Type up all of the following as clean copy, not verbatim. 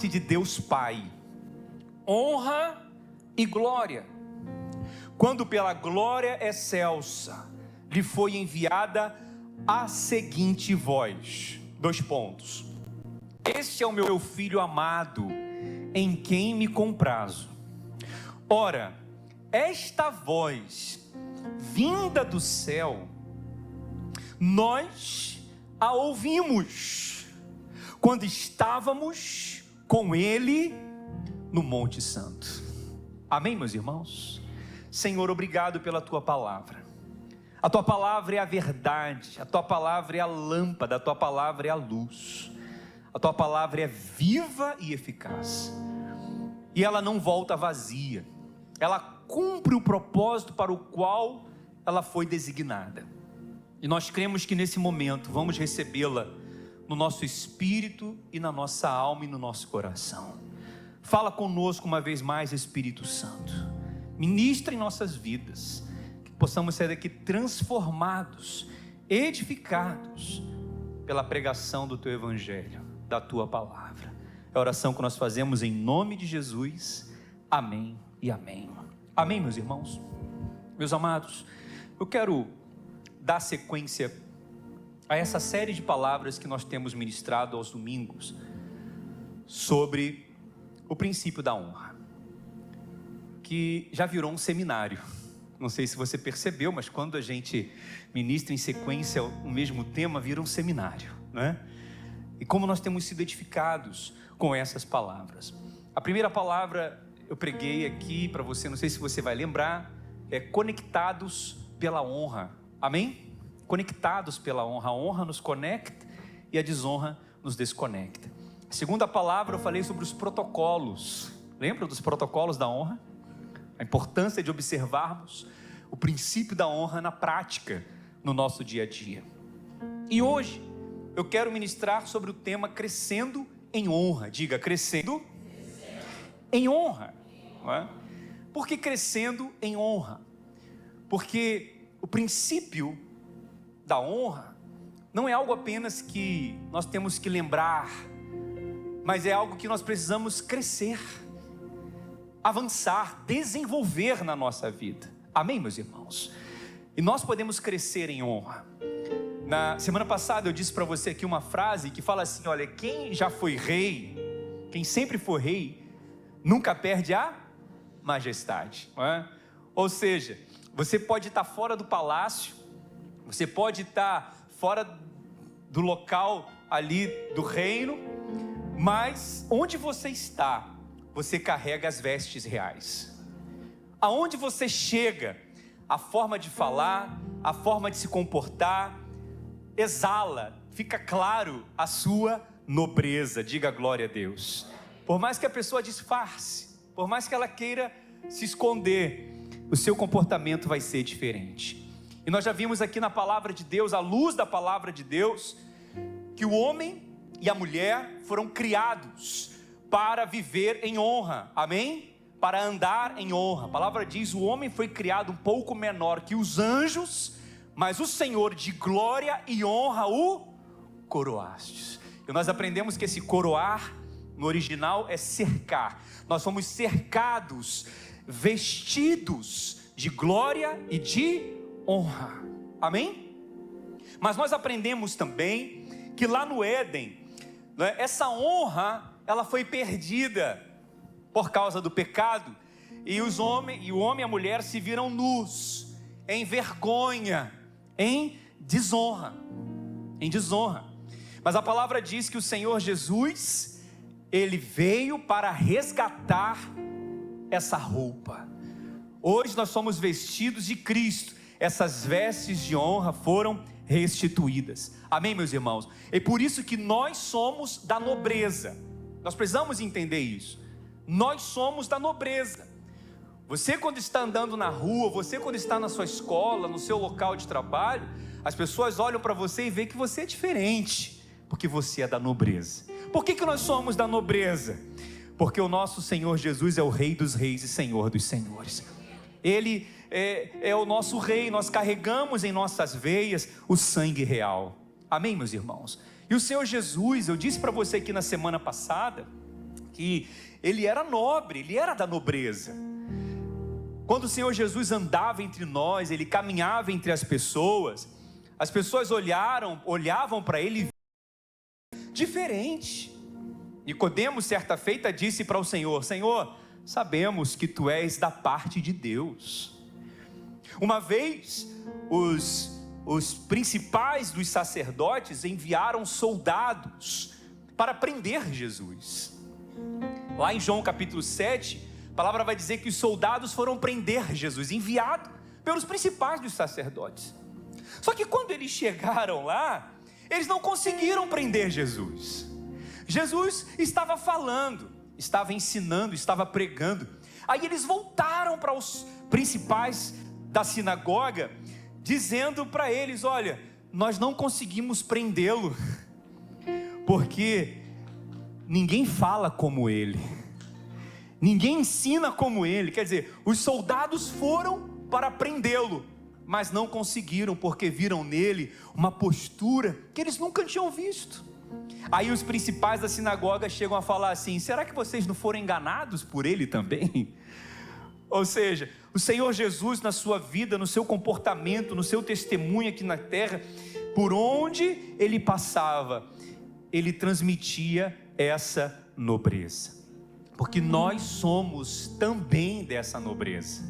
parte de Deus Pai, honra e glória, quando pela glória excelsa lhe foi enviada a seguinte voz, 2 pontos: este é o meu filho amado, em quem me comprazo. Ora, esta voz vinda do céu, nós a ouvimos quando estávamos com ele no Monte Santo. Amém, meus irmãos? Senhor, obrigado pela tua palavra. A tua palavra é a verdade, a tua palavra é a lâmpada, a tua palavra é a luz, a tua palavra é viva e eficaz, e ela não volta vazia, ela cumpre o propósito para o qual ela foi designada. E nós cremos que nesse momento vamos recebê-la no nosso espírito e na nossa alma e no nosso coração. Fala conosco uma vez mais, Espírito Santo. Ministra em nossas vidas, que possamos ser daqui transformados, edificados pela pregação do teu evangelho, da tua palavra. É a oração que nós fazemos em nome de Jesus. Amém e amém. Amém, meus irmãos. Meus amados, eu quero dar sequência a essa série de palavras que nós temos ministrado aos domingos sobre o princípio da honra, que já virou um seminário. Não sei se você percebeu, mas quando a gente ministra em sequência o mesmo tema, vira um seminário, não é? E como nós temos sido edificados com essas palavras. A primeira palavra eu preguei aqui para você, não sei se você vai lembrar, é conectados pela honra. Amém? Conectados pela honra. A honra nos conecta e a desonra nos desconecta. A segunda palavra eu falei sobre os protocolos. Lembra dos protocolos da honra? A importância de observarmos o princípio da honra na prática, no nosso dia a dia. E hoje eu quero ministrar sobre o tema crescendo em honra. Diga, crescendo em honra. Não é? Por que crescendo em honra? Porque o princípio da honra não é algo apenas que nós temos que lembrar, mas é algo que nós precisamos crescer, avançar, desenvolver na nossa vida. Amém, meus irmãos? E nós podemos crescer em honra. Na semana passada eu disse para você aqui uma frase que fala assim: olha, quem já foi rei, quem sempre for rei, nunca perde a majestade, não é? Ou seja, você pode estar fora do palácio, você pode estar fora do local ali do reino, mas onde você está, você carrega as vestes reais. Aonde você chega, a forma de falar, a forma de se comportar, exala, fica claro a sua nobreza. Diga glória a Deus. Por mais que a pessoa disfarce, por mais que ela queira se esconder, o seu comportamento vai ser diferente. E nós já vimos aqui na palavra de Deus, à luz da palavra de Deus, que o homem e a mulher foram criados para viver em honra. Amém? Para andar em honra. A palavra diz: o homem foi criado um pouco menor que os anjos, mas o Senhor de glória e honra o coroaste. E nós aprendemos que esse coroar no original é cercar. Nós somos cercados, vestidos de glória e de honra. Amém? Mas nós aprendemos também que lá no Éden, né, essa honra ela foi perdida por causa do pecado, e o homem e a mulher se viram nus, em vergonha, em desonra. Mas a palavra diz que o Senhor Jesus, Ele veio para resgatar essa roupa. Hoje nós somos vestidos de Cristo, essas vestes de honra foram restituídas. Amém, meus irmãos? É por isso que nós somos da nobreza. Nós precisamos entender isso. Nós somos da nobreza. Você, quando está andando na rua, você, quando está na sua escola, no seu local de trabalho, as pessoas olham para você e veem que você é diferente, porque você é da nobreza. Por que nós somos da nobreza? Porque o nosso Senhor Jesus é o Rei dos Reis e Senhor dos Senhores. Ele é o nosso Rei. Nós carregamos em nossas veias o sangue real. Amém, meus irmãos? E o Senhor Jesus, eu disse para você aqui na semana passada, que ele era nobre, ele era da nobreza. Quando o Senhor Jesus andava entre nós, ele caminhava entre as pessoas olhavam para ele diferente. Nicodemos, certa feita, disse para o Senhor: Senhor, sabemos que tu és da parte de Deus. Uma vez, os principais dos sacerdotes enviaram soldados para prender Jesus. Lá em João capítulo 7, a palavra vai dizer que os soldados foram prender Jesus, enviado pelos principais dos sacerdotes. Só que quando eles chegaram lá, eles não conseguiram prender Jesus. Jesus estava falando, estava ensinando, estava pregando. Aí eles voltaram para os principais da sinagoga, dizendo para eles: olha, nós não conseguimos prendê-lo, porque ninguém fala como ele, ninguém ensina como ele. Quer dizer, os soldados foram para prendê-lo, mas não conseguiram, porque viram nele uma postura que eles nunca tinham visto. Aí os principais da sinagoga chegam a falar assim: será que vocês não foram enganados por ele também? Ou seja, o Senhor Jesus, na sua vida, no seu comportamento, no seu testemunho aqui na terra, por onde ele passava, ele transmitia essa nobreza, porque nós somos também dessa nobreza.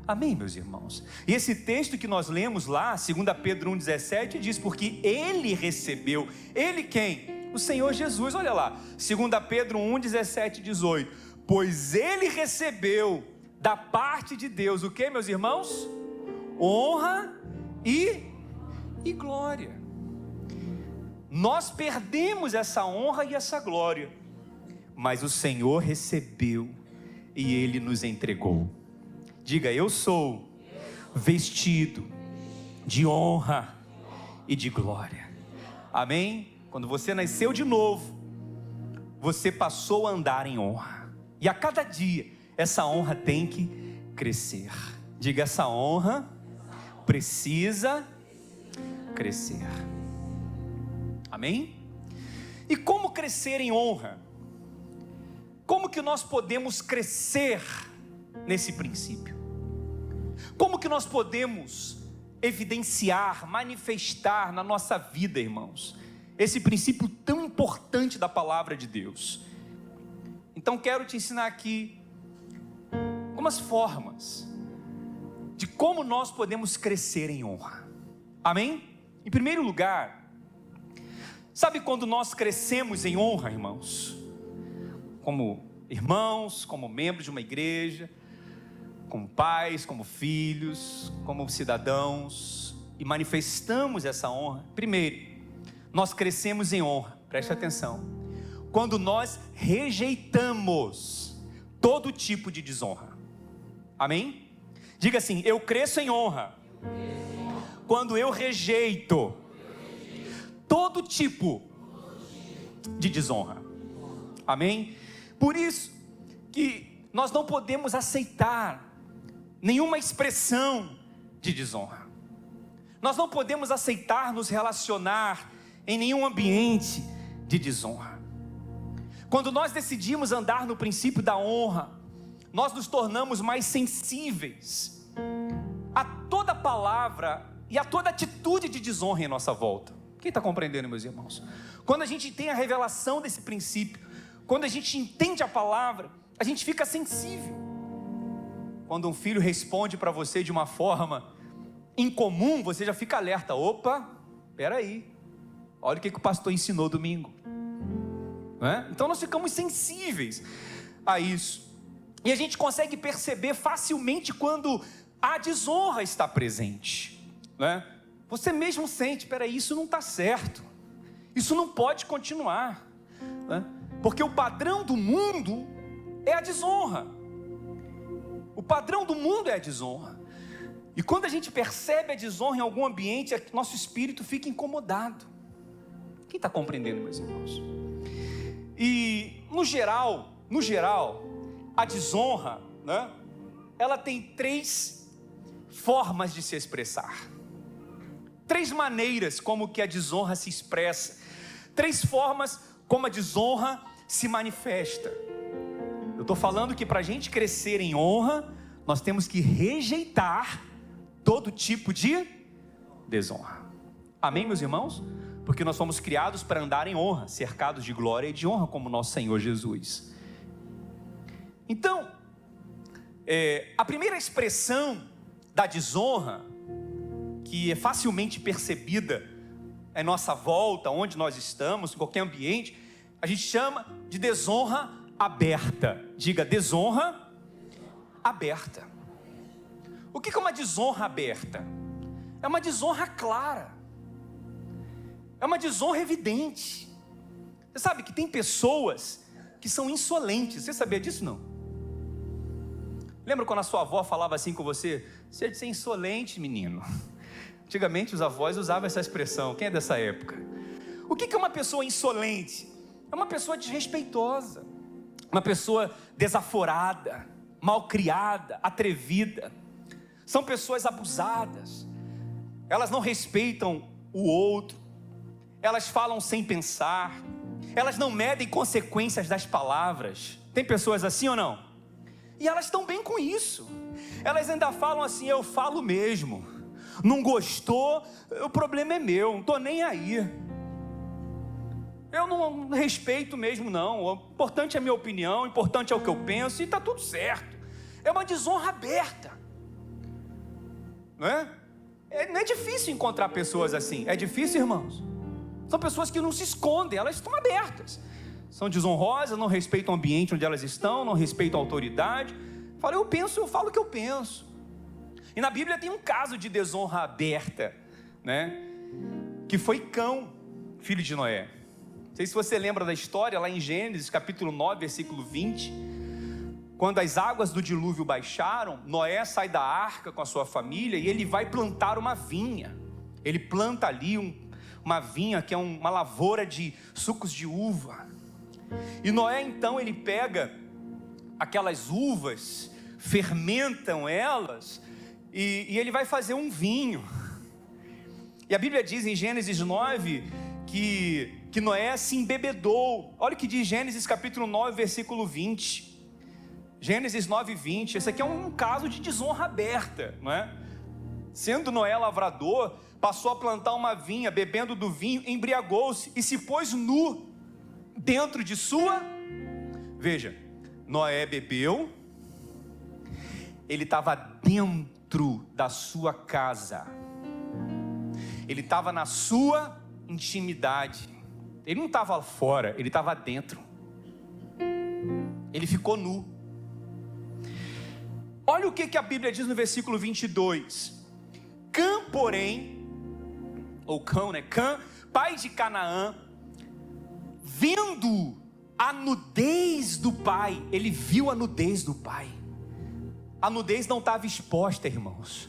Amém, meus irmãos? E esse texto que nós lemos lá, 2 Pedro 1,17, diz: porque ele recebeu. Ele quem? O Senhor Jesus. Olha lá, 2 Pedro 1,17, 18. Pois ele recebeu da parte de Deus o que, meus irmãos? Honra e glória. Nós perdemos essa honra e essa glória, mas o Senhor recebeu e ele nos entregou. Diga: eu sou vestido de honra e de glória. Amém? Quando você nasceu de novo, você passou a andar em honra. E a cada dia, essa honra tem que crescer. Diga: essa honra precisa crescer. Amém? E como crescer em honra? Como que nós podemos crescer nesse princípio? Como que nós podemos evidenciar, manifestar na nossa vida, irmãos, esse princípio tão importante da palavra de Deus? Então quero te ensinar aqui algumas formas de como nós podemos crescer em honra. Amém? Em primeiro lugar, sabe quando nós crescemos em honra, irmãos? Como irmãos, como membros de uma igreja, como pais, como filhos, como cidadãos, e manifestamos essa honra. Primeiro, nós crescemos em honra, preste atenção, quando nós rejeitamos todo tipo de desonra. Amém? Diga assim: eu cresço em honra quando eu rejeito todo tipo de desonra. Amém? Por isso que nós não podemos aceitar nenhuma expressão de desonra. Nós não podemos aceitar nos relacionar em nenhum ambiente de desonra. Quando nós decidimos andar no princípio da honra, nós nos tornamos mais sensíveis a toda palavra e a toda atitude de desonra em nossa volta. Quem está compreendendo, meus irmãos? Quando a gente tem a revelação desse princípio, quando a gente entende a palavra, a gente fica sensível. Quando um filho responde para você de uma forma incomum, você já fica alerta: opa, peraí, olha o que o pastor ensinou domingo. Não é? Então nós ficamos sensíveis a isso, e a gente consegue perceber facilmente quando a desonra está presente, não é? Você mesmo sente: peraí, isso não está certo, isso não pode continuar, não é? Porque o padrão do mundo é a desonra. O padrão do mundo é a desonra. E quando a gente percebe a desonra em algum ambiente, nosso espírito fica incomodado. Quem está compreendendo, meus irmãos? E no geral, a desonra, né, ela tem 3 formas de se expressar. 3 maneiras como que a desonra se expressa. 3 formas como a desonra se manifesta. Eu estou falando que para a gente crescer em honra, nós temos que rejeitar todo tipo de desonra. Amém, meus irmãos? Porque nós fomos criados para andar em honra, cercados de glória e de honra, como nosso Senhor Jesus. Então, a primeira expressão da desonra, que é facilmente percebida em nossa volta, onde nós estamos, em qualquer ambiente, a gente chama de desonra aberta. Diga, desonra aberta. O que é uma desonra aberta? É uma desonra clara, é uma desonra evidente. Você sabe que tem pessoas que são insolentes. Você sabia disso, não? Lembra quando a sua avó falava assim com você? Você é de ser insolente, menino. Antigamente os avós usavam essa expressão. Quem é dessa época? O que é uma pessoa insolente? É uma pessoa desrespeitosa, uma pessoa desaforada, malcriada, atrevida. São pessoas abusadas. Elas não respeitam o outro, elas falam sem pensar, elas não medem consequências das palavras. Tem pessoas assim ou não? E elas estão bem com isso. Elas ainda falam assim: eu falo mesmo, não gostou, o problema é meu, não estou nem aí, eu não respeito mesmo não, o importante é a minha opinião, o importante é o que eu penso, e está tudo certo. É uma desonra aberta, não é? Não é difícil encontrar pessoas assim. É difícil, irmãos? São pessoas que não se escondem, elas estão abertas. São desonrosas, não respeitam o ambiente onde elas estão, não respeitam a autoridade. Fala, eu penso, eu falo o que eu penso. E na Bíblia tem um caso de desonra aberta, né? Que foi Cão, filho de Noé. Não sei se você lembra da história, lá em Gênesis capítulo 9, versículo 20. Quando as águas do dilúvio baixaram, Noé sai da arca com a sua família e ele vai plantar uma vinha. Ele planta ali uma vinha que é uma lavoura de sucos de uva. E Noé então ele pega aquelas uvas, fermentam elas e ele vai fazer um vinho. E a Bíblia diz em Gênesis 9 que Noé se embebedou. Olha o que diz Gênesis capítulo 9, versículo 20. Gênesis 9, 20. Esse aqui é um caso de desonra aberta, não é? Sendo Noé lavrador, passou a plantar uma vinha, bebendo do vinho, embriagou-se e se pôs nu dentro de sua. Veja, Noé bebeu, ele estava dentro da sua casa, ele estava na sua intimidade, ele não estava fora, ele estava dentro, ele ficou nu. Olha o que a Bíblia diz no versículo 22. Cã, porém, ou Cão, né? Cã, pai de Canaã, vendo a nudez do pai, ele viu a nudez do pai. A nudez não estava exposta, irmãos,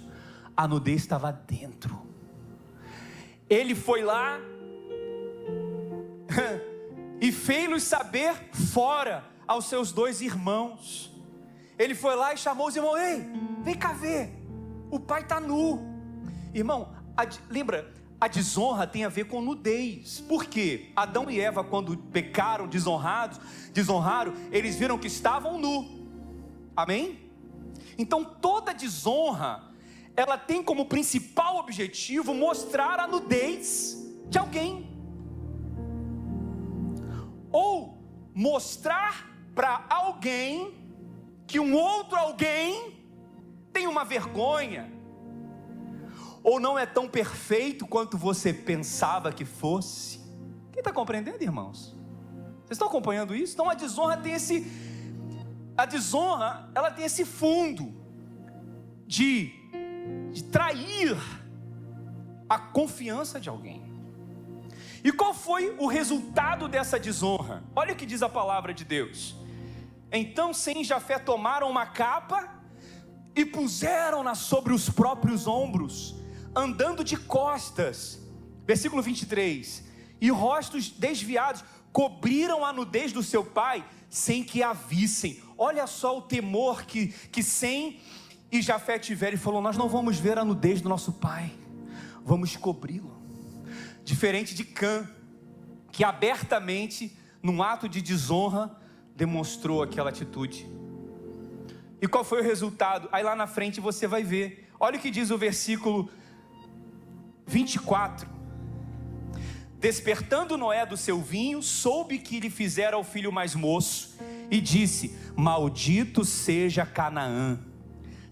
a nudez estava dentro. Ele foi lá e fez-los saber fora aos seus 2 irmãos. Ele foi lá e chamou os irmãos: ei, vem cá ver, o pai está nu. Irmão, lembra, a desonra tem a ver com nudez. Por quê? Adão e Eva, quando pecaram, desonraram, eles viram que estavam nu. Amém? Então toda desonra, ela tem como principal objetivo mostrar a nudez de alguém, ou mostrar para alguém que um outro alguém tem uma vergonha, ou não é tão perfeito quanto você pensava que fosse. Quem está compreendendo, irmãos? Vocês estão acompanhando isso? Então a desonra ela tem esse fundo de trair a confiança de alguém. E qual foi o resultado dessa desonra? Olha o que diz a palavra de Deus. Então Sem e Jafé tomaram uma capa e puseram-na sobre os próprios ombros, andando de costas. Versículo 23. E rostos desviados cobriram a nudez do seu pai, sem que a vissem. Olha só o temor que Sem e Jafé tiveram. E falou: nós não vamos ver a nudez do nosso pai, vamos cobri-lo. Diferente de Cã, que abertamente, num ato de desonra, demonstrou aquela atitude. E qual foi o resultado? Aí lá na frente você vai ver. Olha o que diz o versículo 24. Despertando Noé do seu vinho, soube que lhe fizera o filho mais moço, e disse: maldito seja Canaã,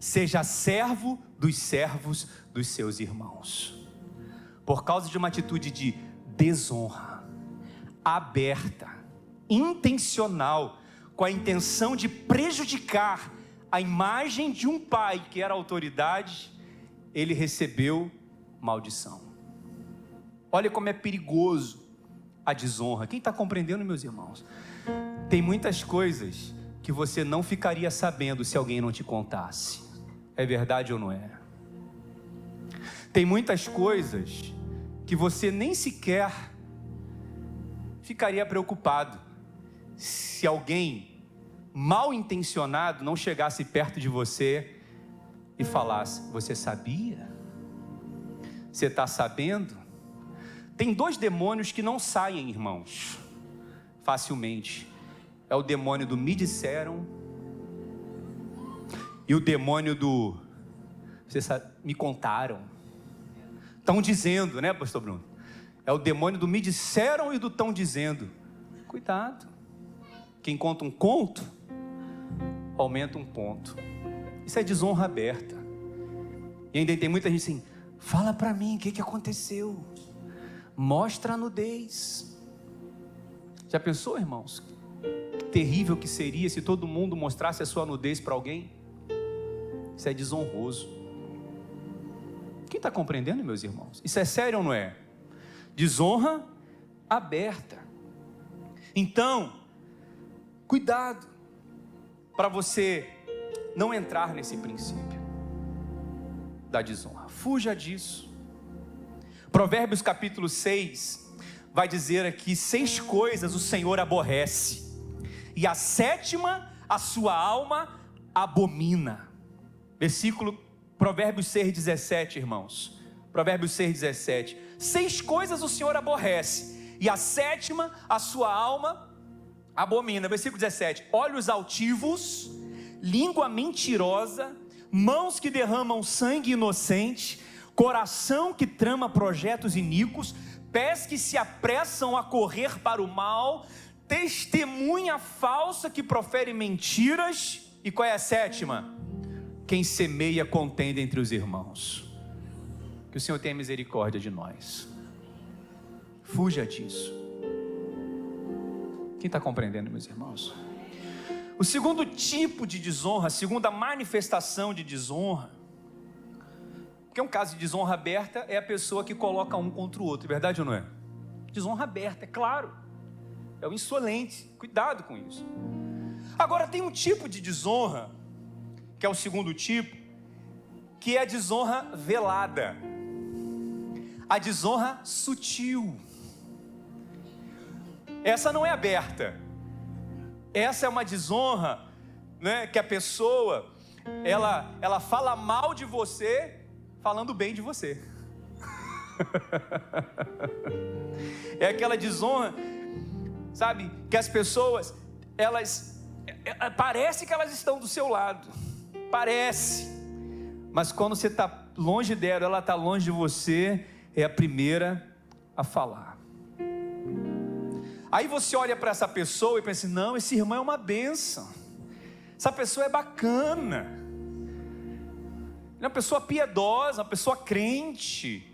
seja servo dos servos dos seus irmãos. Por causa de uma atitude de desonra, aberta, intencional, com a intenção de prejudicar a imagem de um pai que era autoridade, ele recebeu maldição. Olha como é perigoso a desonra. Quem está compreendendo, meus irmãos? Tem muitas coisas que você não ficaria sabendo se alguém não te contasse. É verdade ou não é? Tem muitas coisas que você nem sequer ficaria preocupado se alguém mal intencionado não chegasse perto de você e falasse: você sabia? Você está sabendo? Tem dois demônios que não saem, irmãos, facilmente. É o demônio do me disseram e o demônio do me contaram. Estão dizendo, né, pastor Bruno? É o demônio do me disseram e do estão dizendo. Cuidado. Quem conta um conto, aumenta um ponto. Isso é desonra aberta. E ainda tem muita gente assim: fala para mim, o que aconteceu? Mostra a nudez. Já pensou, irmãos? Que terrível que seria se todo mundo mostrasse a sua nudez para alguém? Isso é desonroso. Quem está compreendendo, meus irmãos? Isso é sério ou não é? Desonra aberta. Então, cuidado para você não entrar nesse princípio da desonra. Fuja disso. Provérbios capítulo 6 vai dizer aqui: 6 coisas o Senhor aborrece, e a 7ª a sua alma abomina. Provérbios 6,17, irmãos. Provérbios 6,17. 6 coisas o Senhor aborrece, e a 7ª a sua alma abomina. Versículo 17: olhos altivos, língua mentirosa, mãos que derramam sangue inocente, coração que trama projetos iníquos, pés que se apressam a correr para o mal, testemunha falsa que profere mentiras. E qual é a 7ª? Quem semeia contenda entre os irmãos. Que o Senhor tenha misericórdia de nós. Fuja disso. Quem está compreendendo, meus irmãos? O segundo tipo de desonra, a segunda manifestação de desonra, porque um caso de desonra aberta é a pessoa que coloca um contra o outro, é verdade ou não é? Desonra aberta, é claro. É o insolente, cuidado com isso. Agora tem um tipo de desonra, que é o segundo tipo, que é a desonra velada, a desonra sutil. Essa não é aberta. Essa é uma desonra, né, que a pessoa ela fala mal de você, falando bem de você. É aquela desonra, sabe, que as pessoas parece que elas estão do seu lado, parece, mas quando você está longe dela, ela está longe de você, é a primeira a falar. Aí você olha para essa pessoa e pensa: não, esse irmão é uma bênção, essa pessoa é bacana, ele é uma pessoa piedosa, uma pessoa crente,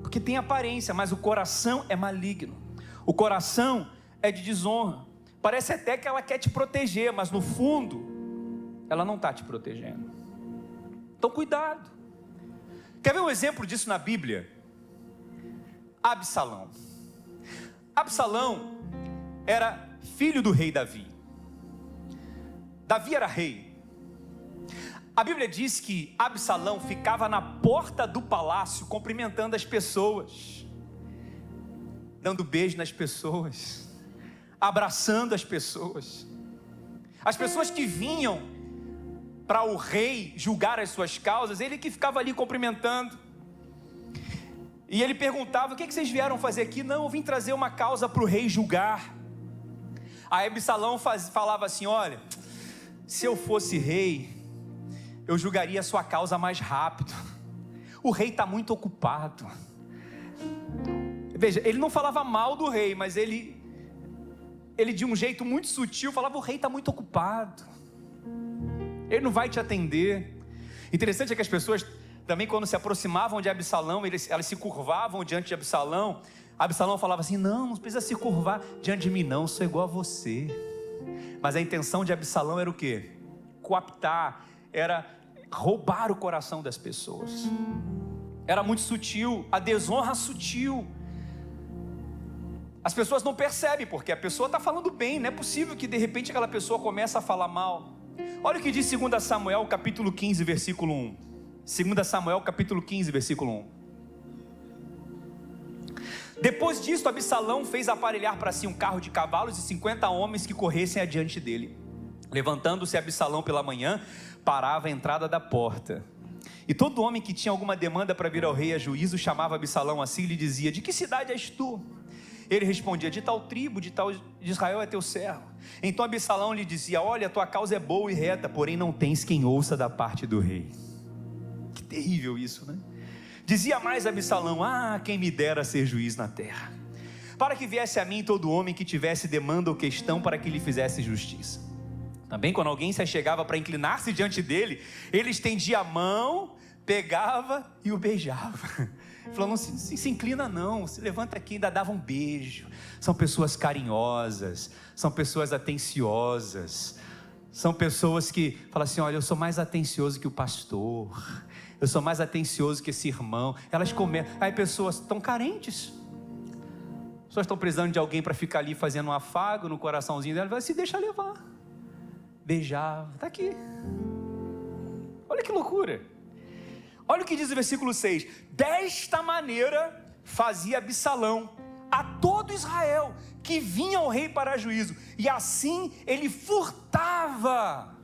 porque tem aparência, mas o coração é maligno, o coração é de desonra. Parece até que ela quer te proteger, mas no fundo ela não está te protegendo. Então cuidado. Quer ver um exemplo disso na Bíblia? Absalão. Absalão era filho do rei Davi. Davi era rei. A Bíblia diz que Absalão ficava na porta do palácio cumprimentando as pessoas, dando beijo nas pessoas, abraçando as pessoas. As pessoas que vinham para o rei julgar as suas causas, ele que ficava ali cumprimentando. E ele perguntava: o que vocês vieram fazer aqui? Não, eu vim trazer uma causa para o rei julgar. Aí Absalão falava assim: olha, se eu fosse rei, eu julgaria a sua causa mais rápido. O rei está muito ocupado. Veja, ele não falava mal do rei, mas ele de um jeito muito sutil falava: o rei está muito ocupado, ele não vai te atender. Interessante é que as pessoas também, quando se aproximavam de Absalão, elas se curvavam diante de Absalão. Absalão falava assim: não precisa se curvar diante de mim não, sou igual a você. Mas a intenção de Absalão era o quê? Coaptar, era roubar o coração das pessoas. Era muito sutil, a desonra sutil. As pessoas não percebem, porque a pessoa está falando bem, não é possível que de repente aquela pessoa comece a falar mal. Olha o que diz 2 Samuel capítulo 15, versículo 1. 2 Samuel capítulo 15, versículo 1. Depois disto, Absalão fez aparelhar para si um carro de cavalos e 50 homens que corressem adiante dele. Levantando-se Absalão pela manhã, parava à entrada da porta. E todo homem que tinha alguma demanda para vir ao rei a juízo, chamava Absalão assim e lhe dizia: de que cidade és tu? Ele respondia: de tal tribo, de Israel é teu servo. Então Absalão lhe dizia: olha, tua causa é boa e reta, porém não tens quem ouça da parte do rei. Que terrível isso, né? Dizia mais Absalão: quem me dera ser juiz na terra, para que viesse a mim todo homem que tivesse demanda ou questão, para que lhe fizesse justiça. Também quando alguém se achegava para inclinar-se diante dele, ele estendia a mão, pegava e o beijava. Falou: não se inclina não, se levanta aqui, ainda dava um beijo. São pessoas carinhosas, são pessoas atenciosas, são pessoas que falam assim: olha, eu sou mais atencioso que o pastor, eu sou mais atencioso que esse irmão. Elas começam, aí pessoas estão carentes, pessoas estão precisando de alguém para ficar ali fazendo um afago no coraçãozinho dela, vai se deixa levar, beijava, está aqui. Olha que loucura. Olha o que diz o versículo 6: desta maneira fazia Absalão a todo Israel que vinha ao rei para juízo, e assim ele furtava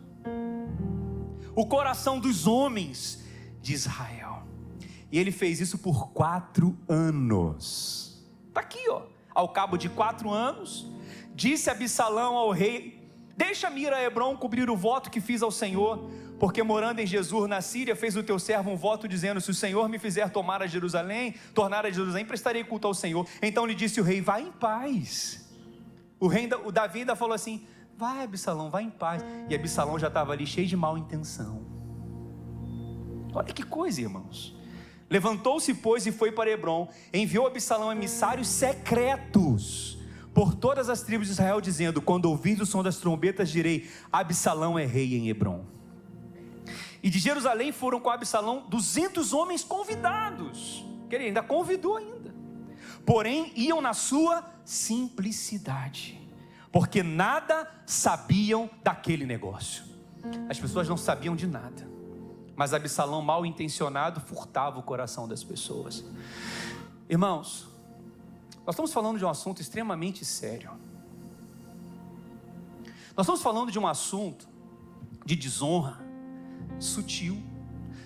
o coração dos homens de Israel. E ele fez isso por 4 anos. Está aqui, ó. Ao cabo de 4 anos, disse Absalão ao rei: deixa-me ir a Hebrom cumprir o voto que fiz ao Senhor, porque morando em Jesur na Síria, fez o teu servo um voto dizendo: se o Senhor me fizer tornar a Jerusalém, prestarei culto ao Senhor. Então lhe disse o rei: vai em paz. O Davi ainda falou assim: vai, Absalão, vai em paz. E Absalão já estava ali cheio de mal intenção. Olha que coisa, irmãos. Levantou-se, pois, e foi para Hebrom. Enviou Absalão emissários secretos por todas as tribos de Israel, dizendo: quando ouvir o som das trombetas, direi: Absalão é rei em Hebrom. E de Jerusalém foram com Absalão 200 homens convidados, que ele ainda convidou ainda, porém iam na sua simplicidade, porque nada sabiam daquele negócio. As pessoas não sabiam de nada, mas Absalão, mal intencionado, furtava o coração das pessoas. Irmãos, nós estamos falando de um assunto extremamente sério. Nós estamos falando de um assunto de desonra sutil.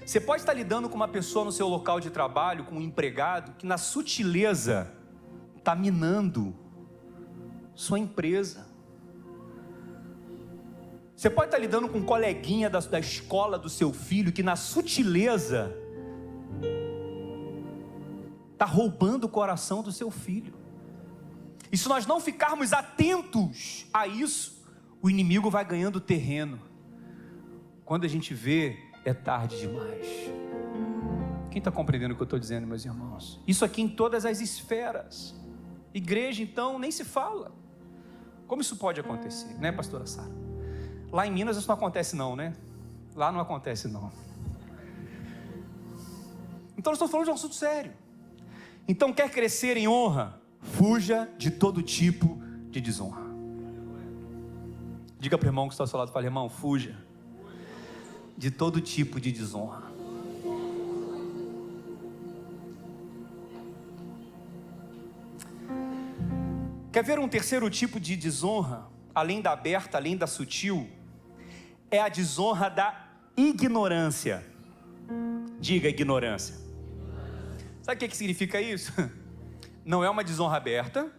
Você pode estar lidando com uma pessoa no seu local de trabalho, com um empregado, que na sutileza está minando sua empresa. Você pode estar lidando com um coleguinha da escola do seu filho, que na sutileza está roubando o coração do seu filho. E se nós não ficarmos atentos a isso, o inimigo vai ganhando terreno. Quando a gente vê, é tarde demais. Quem está compreendendo o que eu estou dizendo, meus irmãos? Isso aqui em todas as esferas. Igreja, então, nem se fala. Como isso pode acontecer, né, pastora Sara? Lá em Minas isso não acontece não, né? Lá não acontece não. Então nós estamos falando de um assunto sério. Então, quer crescer em honra? Fuja de todo tipo de desonra. Diga para o irmão que está ao seu lado, fala: irmão, fuja de todo tipo de desonra. Quer ver um terceiro tipo de desonra, além da aberta, além da sutil? É a desonra da ignorância. Diga ignorância. Sabe o que significa isso? Não é uma desonra aberta,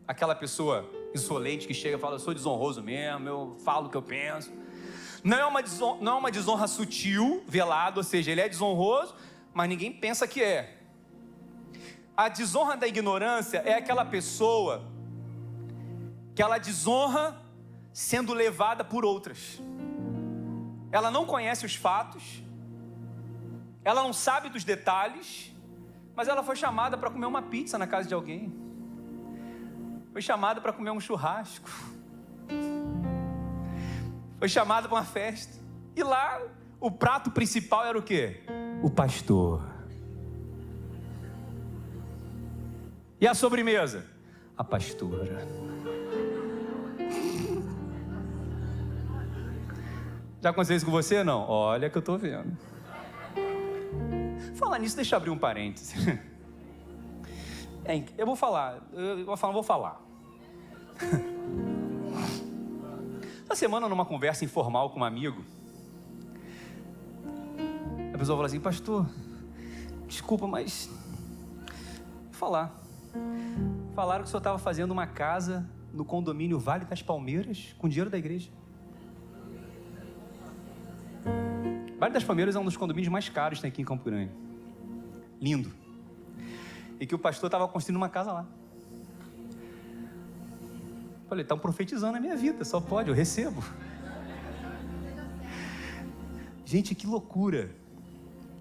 aquela pessoa insolente que chega e fala: eu sou desonroso mesmo, eu falo o que eu penso. Não é uma desonra sutil, velada, ou seja, ele é desonroso, mas ninguém pensa que é. A desonra da ignorância é aquela pessoa que ela desonra sendo levada por outras. Ela não conhece os fatos, ela não sabe dos detalhes, mas ela foi chamada para comer uma pizza na casa de alguém, foi chamada para comer um churrasco, foi chamada para uma festa, e lá o prato principal era o quê? O pastor. E a sobremesa? A pastora. Já aconteceu isso com você, não? Olha que eu estou vendo. Falar nisso, deixa eu abrir um parêntese. Eu vou falar. Essa semana, numa conversa informal com um amigo, a pessoa falou assim: pastor, desculpa, mas falaram que o senhor estava fazendo uma casa no condomínio Vale das Palmeiras com dinheiro da igreja. Vale das Palmeiras é um dos condomínios mais caros que tem aqui em Campo Grande. Lindo. E que o pastor estava construindo uma casa lá. Falei: estão profetizando a minha vida, só pode, eu recebo. Gente, que loucura.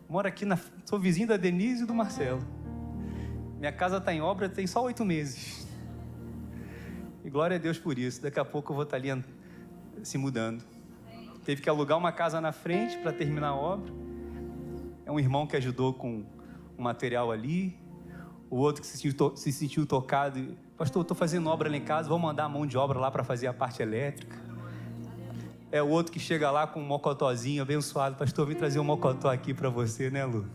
Moro aqui, sou vizinho da Denise e do Marcelo. Minha casa está em obra, tem só 8 meses. E glória a Deus por isso. Daqui a pouco eu vou estar ali se mudando. Teve que alugar uma casa na frente para terminar a obra. É um irmão que ajudou com o material ali. O outro que se sentiu tocado: pastor, eu estou fazendo obra lá em casa, vou mandar a mão de obra lá para fazer a parte elétrica. É o outro que chega lá com um mocotózinho abençoado: pastor, vim trazer um mocotó aqui para você, né, Lu?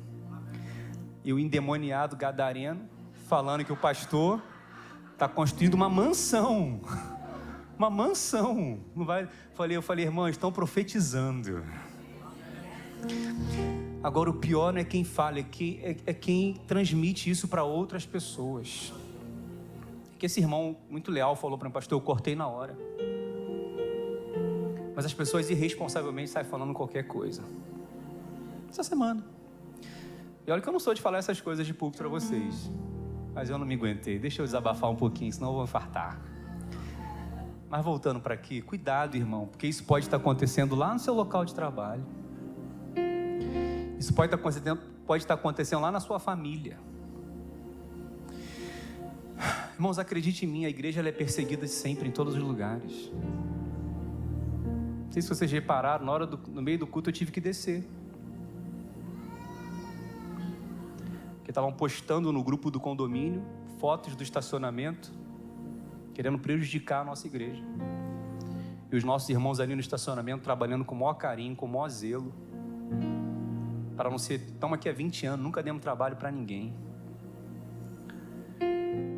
E o endemoniado gadareno falando que o pastor está construindo uma mansão. Uma mansão. Não vai... Eu falei: irmãos, estão profetizando. Agora o pior não é quem fala, é quem transmite isso para outras pessoas. Que esse irmão muito leal falou para mim: pastor, eu cortei na hora. Mas as pessoas irresponsavelmente saem falando qualquer coisa. Essa semana. E olha que eu não sou de falar essas coisas de público para vocês, mas eu não me aguentei. Deixa eu desabafar um pouquinho, senão eu vou infartar. Mas voltando para aqui, cuidado, irmão, porque isso pode estar acontecendo lá no seu local de trabalho. Isso pode estar acontecendo lá na sua família. Irmãos, acredite em mim, a igreja ela é perseguida sempre em todos os lugares. Não sei se vocês repararam, no meio do culto eu tive que descer. Porque estavam postando no grupo do condomínio fotos do estacionamento, querendo prejudicar a nossa igreja. E os nossos irmãos ali no estacionamento trabalhando com o maior carinho, com o maior zelo, para não ser: estamos aqui há 20 anos, nunca demos trabalho para ninguém.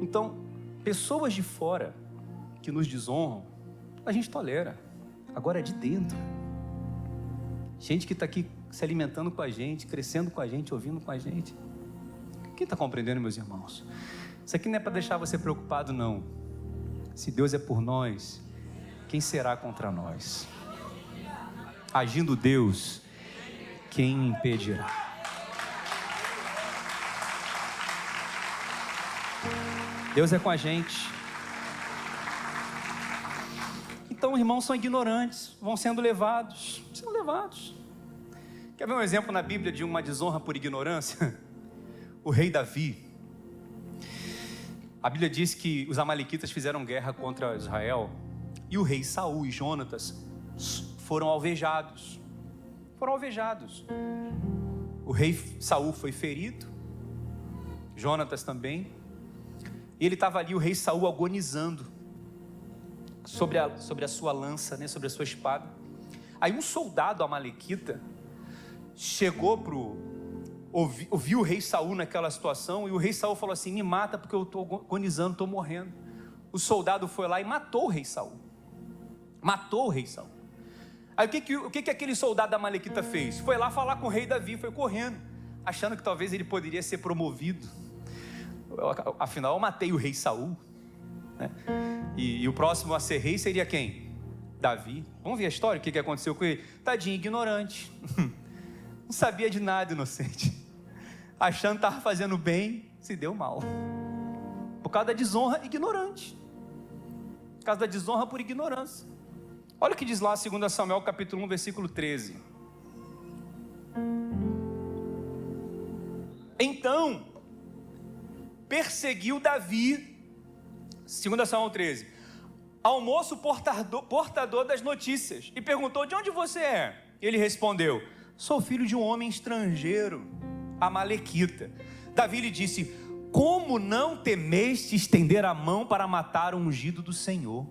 Então, pessoas de fora que nos desonram, a gente tolera. Agora é de dentro. Gente que está aqui se alimentando com a gente, crescendo com a gente, ouvindo com a gente. Quem está compreendendo, meus irmãos? Isso aqui não é para deixar você preocupado, não. Se Deus é por nós, quem será contra nós? Agindo Deus, quem impedirá? Deus é com a gente. Então, irmãos são ignorantes, vão sendo levados. Quer ver um exemplo na Bíblia de uma desonra por ignorância? O rei Davi. A Bíblia diz que os amalequitas fizeram guerra contra Israel e o rei Saul e Jonatas foram alvejados. O rei Saul foi ferido, Jonatas também, e ele estava ali, o rei Saul, agonizando sobre a sua lança, né, sobre a sua espada. Aí um soldado amalequita chegou ouviu o rei Saul naquela situação, e o rei Saul falou assim: me mata porque eu estou agonizando, estou morrendo. O soldado foi lá e matou o rei Saul. Aí o que aquele soldado amalequita fez? Foi lá falar com o rei Davi, foi correndo, achando que talvez ele poderia ser promovido. Afinal, eu matei o rei Saul. né? E o próximo a ser rei seria quem? Davi. Vamos ver a história, o que aconteceu com ele? Tadinho, ignorante. Não sabia de nada, inocente. Achando que estava fazendo bem, se deu mal. Por causa da desonra, ignorante. Por causa da desonra por ignorância. Olha o que diz lá 2 Samuel capítulo 1, versículo 13. Então, perseguiu Davi, 2 Samuel 13, ao moço portador das notícias, e perguntou: de onde você é? Ele respondeu: sou filho de um homem estrangeiro, amalequita. Davi lhe disse: como não temeste estender a mão para matar o ungido do Senhor?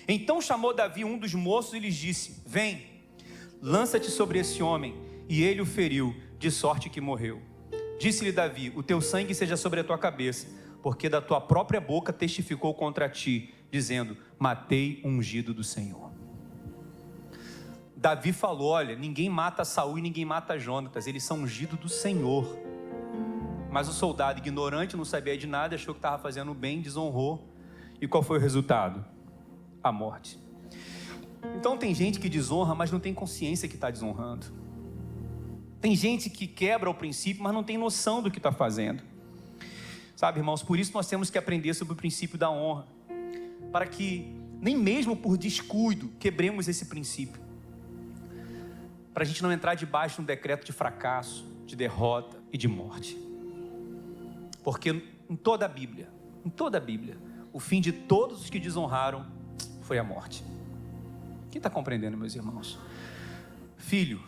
Então chamou Davi um dos moços e lhes disse: vem, lança-te sobre esse homem. E ele o feriu, de sorte que morreu. Disse-lhe Davi: o teu sangue seja sobre a tua cabeça, porque da tua própria boca testificou contra ti, dizendo: matei o ungido do Senhor. Davi falou: olha, ninguém mata Saul e ninguém mata Jonatas, eles são ungidos do Senhor. Mas o soldado ignorante, não sabia de nada, achou que estava fazendo bem, desonrou. E qual foi o resultado? A morte. Então tem gente que desonra, mas não tem consciência que está desonrando. Tem gente que quebra o princípio, mas não tem noção do que está fazendo. Sabe, irmãos, por isso nós temos que aprender sobre o princípio da honra, para que nem mesmo por descuido quebremos esse princípio, para a gente não entrar debaixo de um decreto de fracasso, de derrota e de morte. Porque em toda a Bíblia, o fim de todos os que desonraram foi a morte. Quem está compreendendo, meus irmãos? Filho,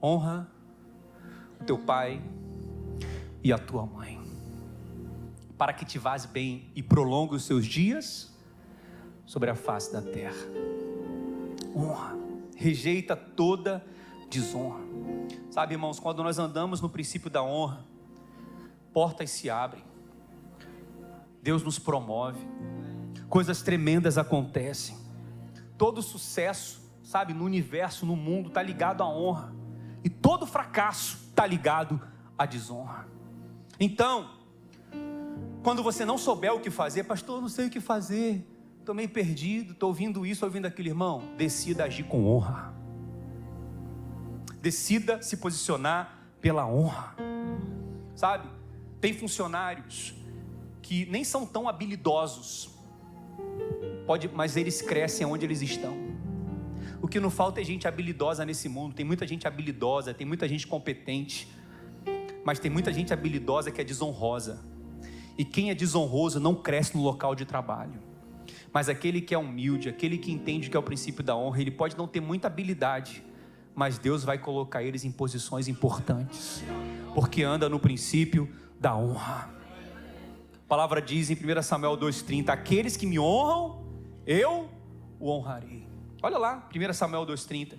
honra o teu pai e a tua mãe, para que te vás bem e prolongue os seus dias sobre a face da terra. Honra, rejeita toda desonra. Sabe, irmãos, quando nós andamos no princípio da honra, portas se abrem, Deus nos promove, coisas tremendas acontecem. Todo sucesso, sabe, no universo, no mundo, está ligado à honra, e todo fracasso está ligado à desonra. Então, quando você não souber o que fazer: pastor, eu não sei o que fazer, estou meio perdido, estou ouvindo isso, ouvindo aquilo, irmão, decida agir com honra, decida se posicionar pela honra. Sabe, tem funcionários que nem são tão habilidosos, mas eles crescem onde eles estão. O que não falta é gente habilidosa nesse mundo. Tem muita gente habilidosa, tem muita gente competente, mas tem muita gente habilidosa que é desonrosa. E quem é desonroso não cresce no local de trabalho. Mas aquele que é humilde, aquele que entende que é o princípio da honra, ele pode não ter muita habilidade, mas Deus vai colocar eles em posições importantes, porque anda no princípio da honra. A palavra diz em 1 Samuel 2,30: aqueles que me honram, eu o honrarei. Olha lá, 1 Samuel 2,30.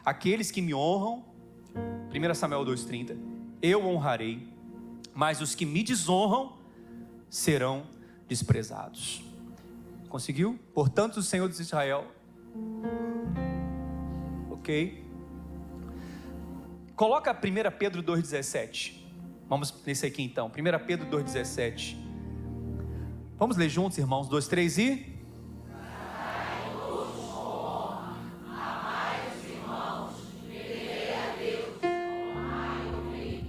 Aqueles que me honram, 1 Samuel 2,30, eu honrarei, mas os que me desonram serão desprezados. Conseguiu? Portanto, o Senhor de Israel. Ok. Coloca 1 Pedro 2,17. Vamos nesse aqui então, 1 Pedro 2,17. Vamos ler juntos, irmãos, 2, 3 e...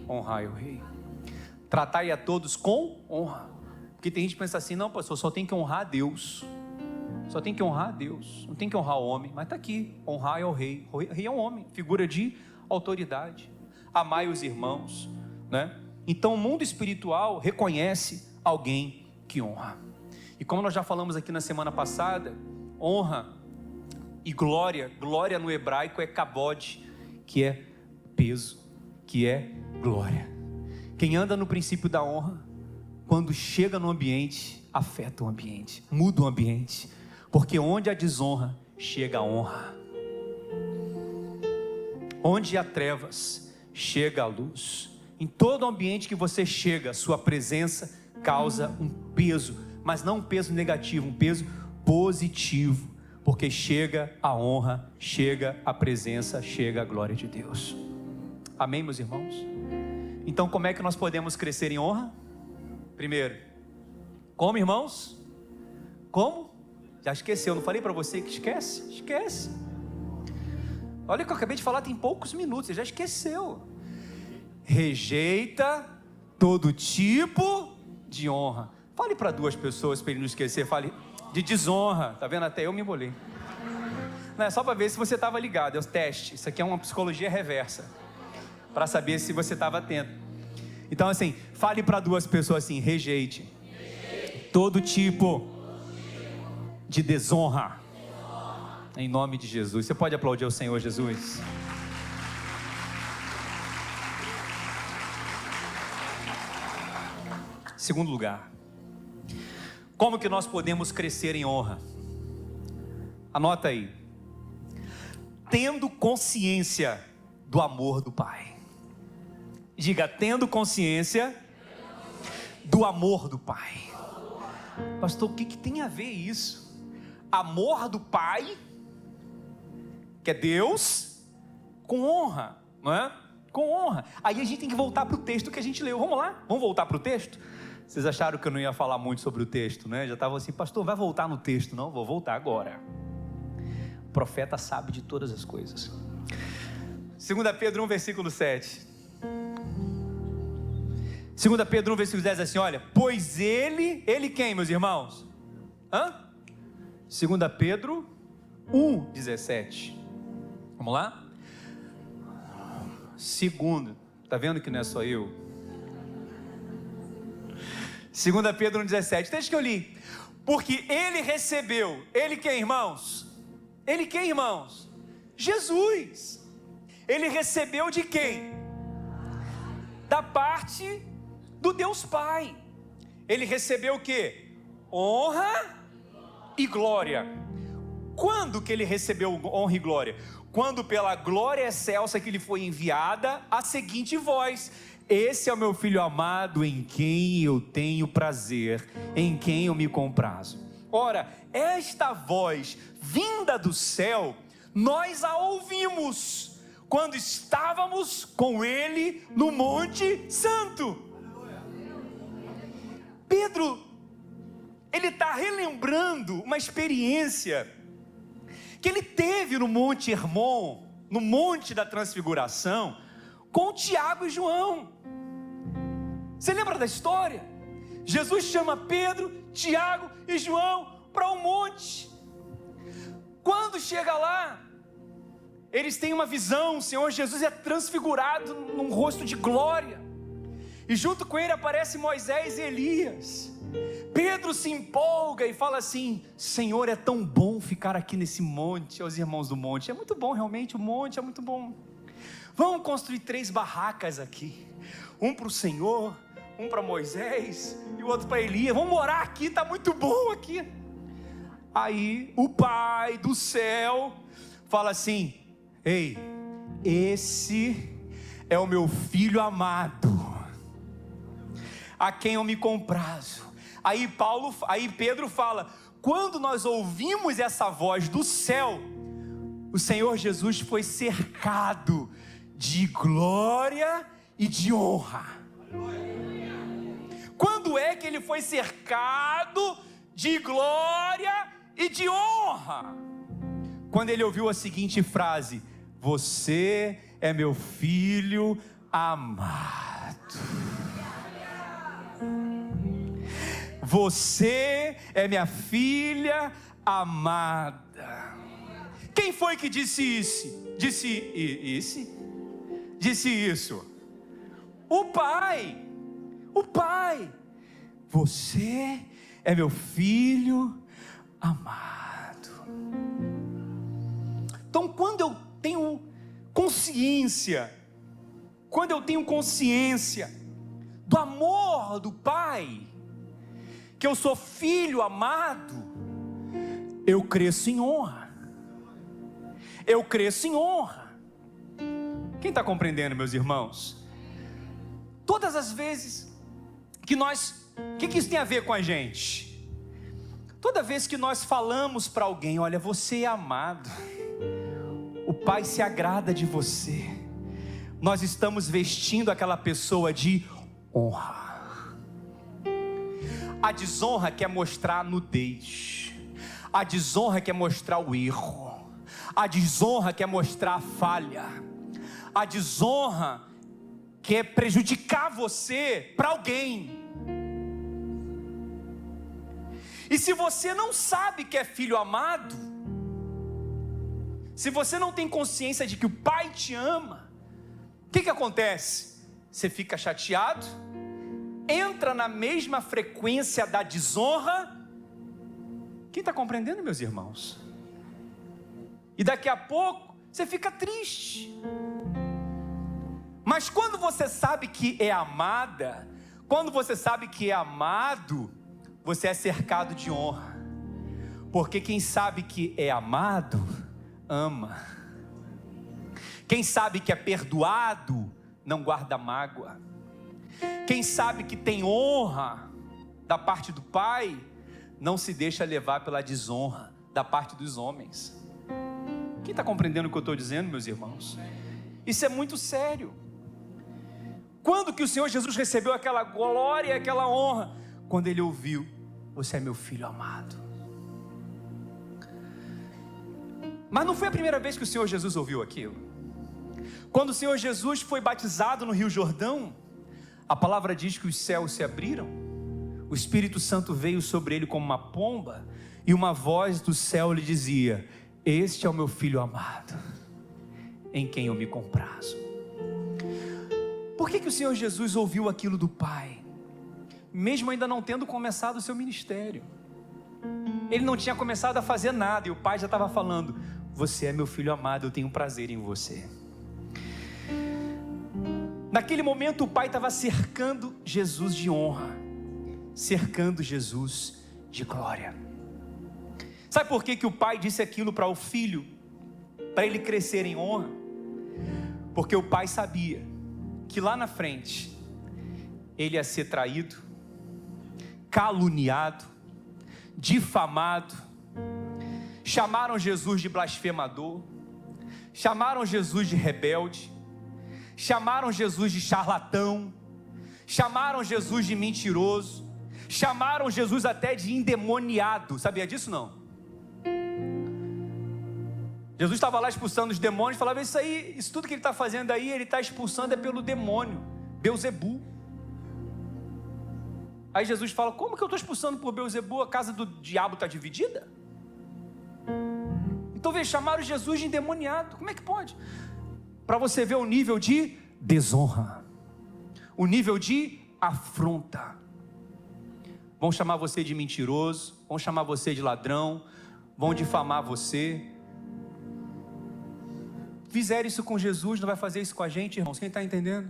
honrai o rei. Tratai a todos com honra. Porque tem gente que pensa assim: não, pastor, só tem que honrar a Deus. Só tem que honrar a Deus, não tem que honrar o homem. Mas está aqui: honrai ao rei. O rei é um homem, figura de autoridade. Amai os irmãos, né? Então o mundo espiritual reconhece alguém que honra. E como nós já falamos aqui na semana passada, honra e glória no hebraico é kabod, que é peso, que é glória. Quem anda no princípio da honra, quando chega no ambiente, afeta o ambiente, muda o ambiente, porque onde há desonra, chega a honra. Onde há trevas, chega a luz. Em todo ambiente que você chega, sua presença causa um peso, mas não um peso negativo, um peso positivo, porque chega a honra, chega a presença, chega a glória de Deus. Amém, meus irmãos? Então, como é que nós podemos crescer em honra? Primeiro, Como, irmãos? Como? Já esqueceu, não falei para você que esquece? Esquece. Olha o que eu acabei de falar, tem poucos minutos, você já esqueceu. Rejeita todo tipo de honra. Fale para duas pessoas para ele não esquecer, fale de desonra. Tá vendo? Até eu me embolei. Não, é só para ver se você estava ligado, é o teste. Isso aqui é uma psicologia reversa, para saber se você estava atento. Então assim, fale para duas pessoas assim: rejeite todo tipo de desonra, em nome de Jesus. Você pode aplaudir ao Senhor Jesus? Segundo lugar, como que nós podemos crescer em honra? Anota aí: tendo consciência do amor do Pai. Diga: tendo consciência do amor do Pai. Pastor, o que tem a ver isso? Amor do Pai, que é Deus, com honra, não é? Com honra. Aí a gente tem que voltar para o texto que a gente leu. Vamos lá? Vamos voltar para o texto? Vocês acharam que eu não ia falar muito sobre o texto, né? Já estavam assim: pastor, vai voltar no texto. Não, vou voltar agora. O profeta sabe de todas as coisas. 2 Pedro 1, versículo 7. 2 Pedro 1, versículo 10, assim: olha, pois ele quem, meus irmãos? 2 Pedro 1, 17. Vamos lá? Segundo, tá vendo que não é só eu? 2 Pedro 1, 17, deixa que eu li. Porque ele recebeu, ele quem, irmãos? Ele quem, irmãos? Jesus. Ele recebeu de quem? Da parte do Deus Pai. Ele recebeu o quê? Honra e glória. Quando que ele recebeu honra e glória? Quando pela glória excelsa que lhe foi enviada a seguinte voz: esse é o meu filho amado, em quem eu tenho prazer, em quem eu me comprazo. Ora, esta voz vinda do céu, nós a ouvimos quando estávamos com ele no Monte Santo. Pedro, ele está relembrando uma experiência que ele teve no Monte Hermon, no Monte da Transfiguração, com Tiago e João. Você lembra da história? Jesus chama Pedro, Tiago e João para um monte. Quando chega lá, eles têm uma visão: o Senhor Jesus é transfigurado num rosto de glória, e junto com ele aparecem Moisés e Elias. Pedro se empolga e fala assim: Senhor, é tão bom ficar aqui nesse monte. Aos irmãos do monte: é muito bom, realmente, o monte é muito bom. Vamos construir 3 barracas aqui, um para o Senhor, um para Moisés e o outro para Elias. Vamos morar aqui, está muito bom aqui. Aí o Pai do céu fala assim: ei, esse é o meu filho amado, a quem eu me comprazo. Aí Pedro fala: quando nós ouvimos essa voz do céu, o Senhor Jesus foi cercado de glória e de honra. Quando é que ele foi cercado de glória e de honra? Quando ele ouviu a seguinte frase: você é meu filho amado. Você é minha filha amada. Quem foi que disse isso? Disse isso? O Pai. O Pai. Você é meu filho amado. Então, quando eu tenho consciência do amor do Pai, que eu sou filho amado, eu cresço em honra. Eu cresço em honra. Quem está compreendendo, meus irmãos? Todas as vezes que nós... O que isso tem a ver com a gente? Toda vez que nós falamos para alguém: olha, você é amado, o Pai se agrada de você, nós estamos vestindo aquela pessoa de honra. A desonra quer mostrar a nudez. A desonra quer mostrar o erro. A desonra quer mostrar a falha. A desonra quer prejudicar você para alguém. E se você não sabe que é filho amado, se você não tem consciência de que o Pai te ama, o que acontece? Você fica chateado, entra na mesma frequência da desonra. Quem está compreendendo, meus irmãos? E daqui a pouco você fica triste. Mas quando você sabe que é amada, quando você sabe que é amado, você é cercado de honra. Porque quem sabe que é amado, ama. Quem sabe que é perdoado, não guarda mágoa. Quem sabe que tem honra da parte do Pai, não se deixa levar pela desonra da parte dos homens. Quem está compreendendo o que eu estou dizendo, meus irmãos? Isso é muito sério. Quando que o Senhor Jesus recebeu aquela glória e aquela honra? Quando Ele ouviu: você é meu filho amado. Mas não foi a primeira vez que o Senhor Jesus ouviu aquilo. Quando o Senhor Jesus foi batizado no Rio Jordão, a palavra diz que os céus se abriram, o Espírito Santo veio sobre ele como uma pomba, e uma voz do céu lhe dizia: este é o meu filho amado, em quem eu me comprazo. Por que o Senhor Jesus ouviu aquilo do Pai? Mesmo ainda não tendo começado o seu ministério, ele não tinha começado a fazer nada, e o Pai já estava falando: você é meu filho amado, eu tenho prazer em você. Naquele momento o Pai estava cercando Jesus de honra, cercando Jesus de glória. Sabe por que o Pai disse aquilo para o Filho? Para ele crescer em honra. Porque o Pai sabia que lá na frente ele ia ser traído, caluniado, difamado. Chamaram Jesus de blasfemador, chamaram Jesus de rebelde, chamaram Jesus de charlatão, chamaram Jesus de mentiroso, chamaram Jesus até de endemoniado. Sabia disso não? Jesus estava lá expulsando os demônios, falava: isso tudo que ele está fazendo aí, ele está expulsando é pelo demônio, Beuzebu. Aí Jesus fala: como que eu estou expulsando por Beuzebu? A casa do diabo está dividida? Então veja, chamaram Jesus de endemoniado. Como é que pode? Para você ver o nível de desonra, o nível de afronta. Vão chamar você de mentiroso, vão chamar você de ladrão, vão difamar você. Fizeram isso com Jesus, não vai fazer isso com a gente, irmãos? Quem está entendendo?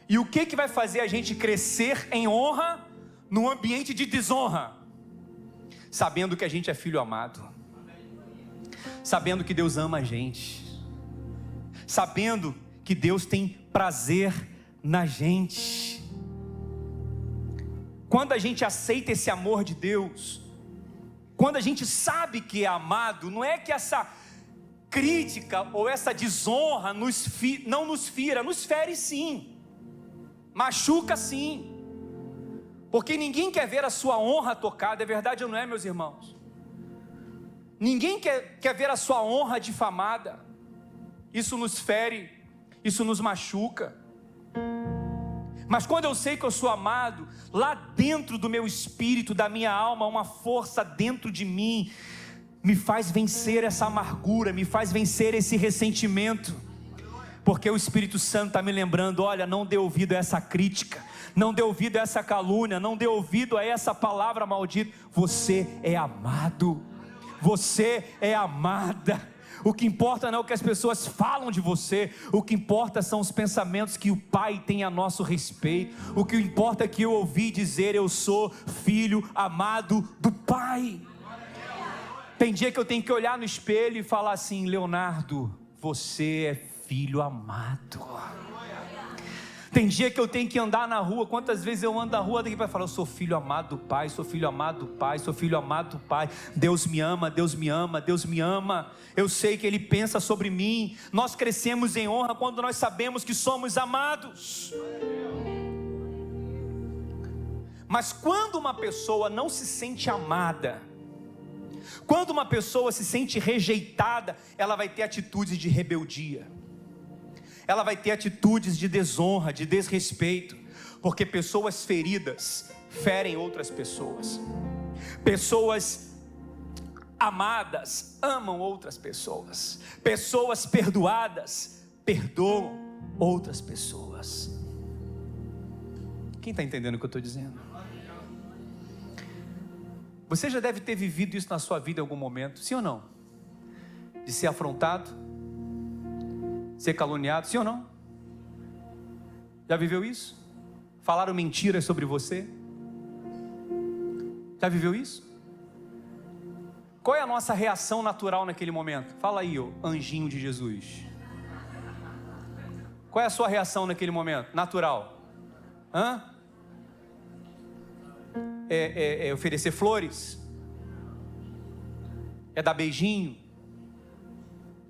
E o que vai fazer a gente crescer em honra num ambiente de desonra? Sabendo que a gente é filho amado, sabendo que Deus ama a gente, sabendo que Deus tem prazer na gente. Quando a gente aceita esse amor de Deus, quando a gente sabe que é amado, não é que essa crítica ou essa desonra não nos fira, nos fere sim, machuca sim, porque ninguém quer ver a sua honra tocada. É verdade ou não é, meus irmãos? Ninguém quer ver a sua honra difamada. Isso nos fere, isso nos machuca. Mas quando eu sei que eu sou amado, lá dentro do meu espírito, da minha alma, uma força dentro de mim me faz vencer essa amargura, me faz vencer esse ressentimento, porque o Espírito Santo está me lembrando: olha, não dê ouvido a essa crítica, não dê ouvido a essa calúnia, não dê ouvido a essa palavra maldita. Você é amado, você é amada. O que importa não é o que as pessoas falam de você, o que importa são os pensamentos que o Pai tem a nosso respeito. O que importa é que eu ouvi dizer: eu sou filho amado do Pai. Tem dia que eu tenho que olhar no espelho e falar assim: Leonardo, você é filho amado. Tem dia que eu tenho que andar na rua. Quantas vezes eu ando na rua daqui para falar: eu sou filho amado do Pai, sou filho amado do Pai, sou filho amado do Pai. Deus me ama, Deus me ama, Deus me ama. Eu sei que Ele pensa sobre mim. Nós crescemos em honra quando nós sabemos que somos amados. Mas quando uma pessoa não se sente amada, quando uma pessoa se sente rejeitada, ela vai ter atitudes de rebeldia, ela vai ter atitudes de desonra, de desrespeito, porque pessoas feridas ferem outras pessoas, pessoas amadas amam outras pessoas, pessoas perdoadas perdoam outras pessoas. Quem está entendendo o que eu estou dizendo? Você já deve ter vivido isso na sua vida em algum momento, sim ou não? De ser afrontado, ser caluniado, sim ou não? Já viveu isso? Falaram mentiras sobre você? Já viveu isso? Qual é a nossa reação natural naquele momento? Fala aí, ô anjinho de Jesus. Qual é a sua reação naquele momento? Natural? É oferecer flores? É dar beijinho?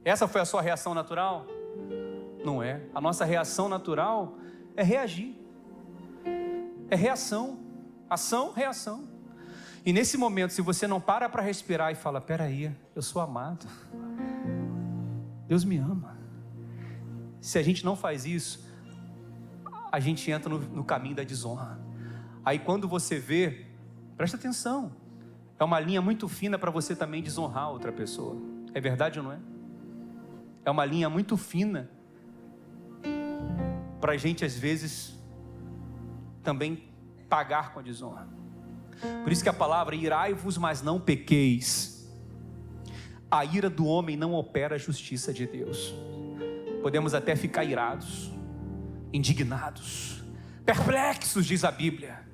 Essa foi a sua reação natural? Não é. A nossa reação natural é reagir. É reação. Ação, reação. E nesse momento, se você não para respirar e fala, peraí, eu sou amado, Deus me ama. Se a gente não faz isso, a gente entra no caminho da desonra. Aí quando você vê, presta atenção, é uma linha muito fina para você também desonrar outra pessoa. É verdade ou não é? É uma linha muito fina para a gente às vezes também pagar com a desonra. Por isso que a palavra, irai-vos, mas não pequeis. A ira do homem não opera a justiça de Deus. Podemos até ficar irados, indignados, perplexos, diz a Bíblia,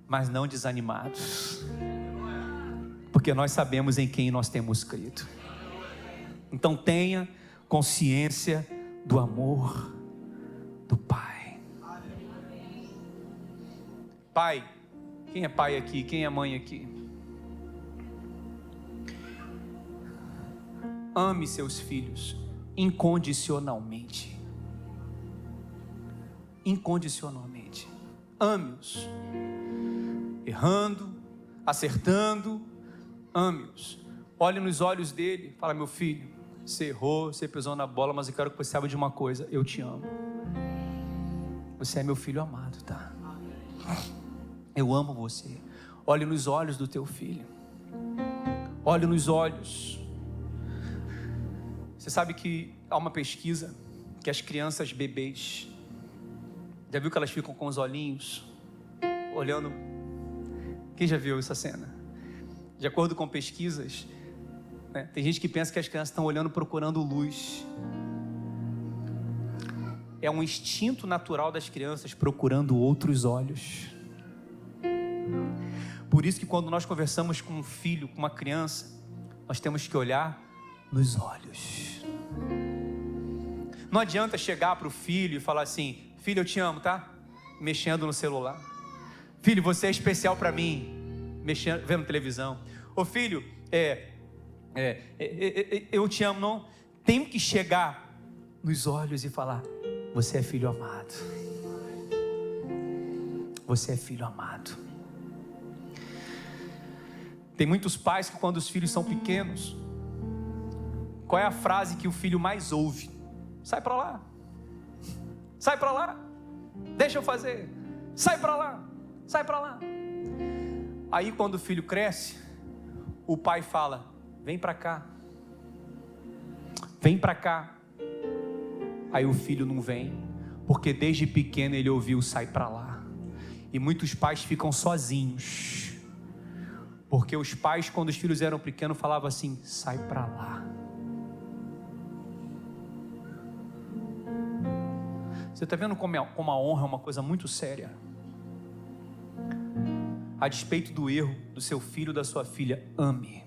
mas não desanimados, porque nós sabemos em quem nós temos crido. Então tenha consciência do amor do Pai. Pai, quem é pai aqui? Quem é mãe aqui? Ame seus filhos incondicionalmente. Incondicionalmente. Ame-os. Errando, acertando, ame-os. Olhe nos olhos dele, fala, meu filho, você errou, você pisou na bola, mas eu quero que você saiba de uma coisa, eu te amo. Você é meu filho amado, tá? Eu amo você. Olhe nos olhos do teu filho. Olhe nos olhos. Você sabe que há uma pesquisa que as crianças bebês, já viu que elas ficam com os olhinhos olhando? Quem já viu essa cena? De acordo com pesquisas, né, tem gente que pensa que as crianças estão olhando procurando luz. É um instinto natural das crianças procurando outros olhos. Por isso que quando nós conversamos com um filho, com uma criança, nós temos que olhar nos olhos. Não adianta chegar para o filho e falar assim, filho, eu te amo, tá? Mexendo no celular. Filho, você é especial para mim. Mexendo, vendo televisão. Ô filho, eu te amo, não? Tenho que chegar nos olhos e falar, você é filho amado. Você é filho amado. Tem muitos pais que quando os filhos são pequenos, qual é a frase que o filho mais ouve? Sai para lá. Sai para lá. Deixa eu fazer. Sai para lá. Sai para lá. Aí quando o filho cresce, o pai fala, vem para cá. Vem para cá. Aí o filho não vem, porque desde pequeno ele ouviu sai para lá. E muitos pais ficam sozinhos, porque os pais, quando os filhos eram pequenos, falavam assim, sai para lá. Você está vendo como a honra é uma coisa muito séria? A despeito do erro do seu filho, da sua filha, ame.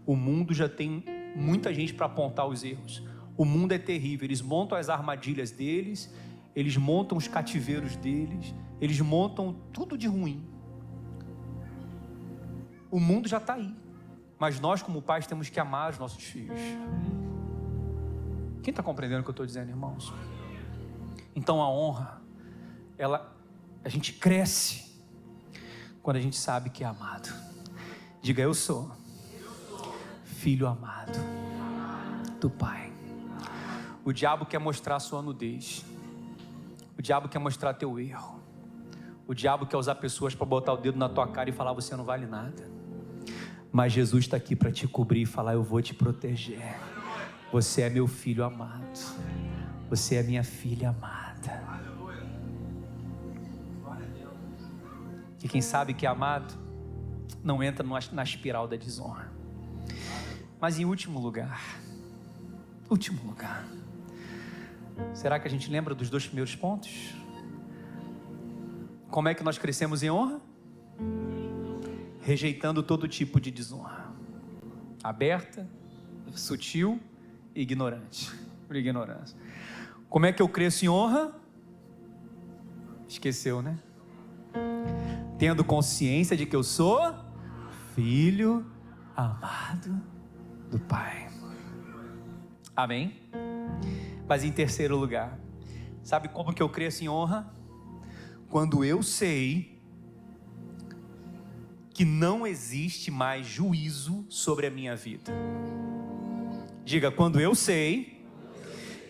O mundo já tem muita gente para apontar os erros. O mundo é terrível, eles montam as armadilhas deles, eles montam os cativeiros deles, eles montam tudo de ruim. O mundo já está aí, mas nós como pais temos que amar os nossos filhos. Quem está compreendendo o que eu estou dizendo, irmãos? Então a honra, a gente cresce quando a gente sabe que é amado. Diga: eu sou filho amado do Pai. O diabo quer mostrar a sua nudez. O diabo quer mostrar teu erro. O diabo quer usar pessoas para botar o dedo na tua cara e falar: você não vale nada. Mas Jesus está aqui para te cobrir e falar: eu vou te proteger. Você é meu filho amado. Você é minha filha amada. E quem sabe que é amado não entra na espiral da desonra. Mas em último lugar, será que a gente lembra dos 2 primeiros pontos? Como é que nós crescemos em honra? Rejeitando todo tipo de desonra, aberta, sutil e ignorante, por ignorância. Como é que eu cresço em honra? Esqueceu, né? Tendo consciência de que eu sou filho amado do Pai. Amém? Mas em terceiro lugar, sabe como que eu cresço em honra? Quando eu sei que não existe mais juízo sobre a minha vida. Diga: quando eu sei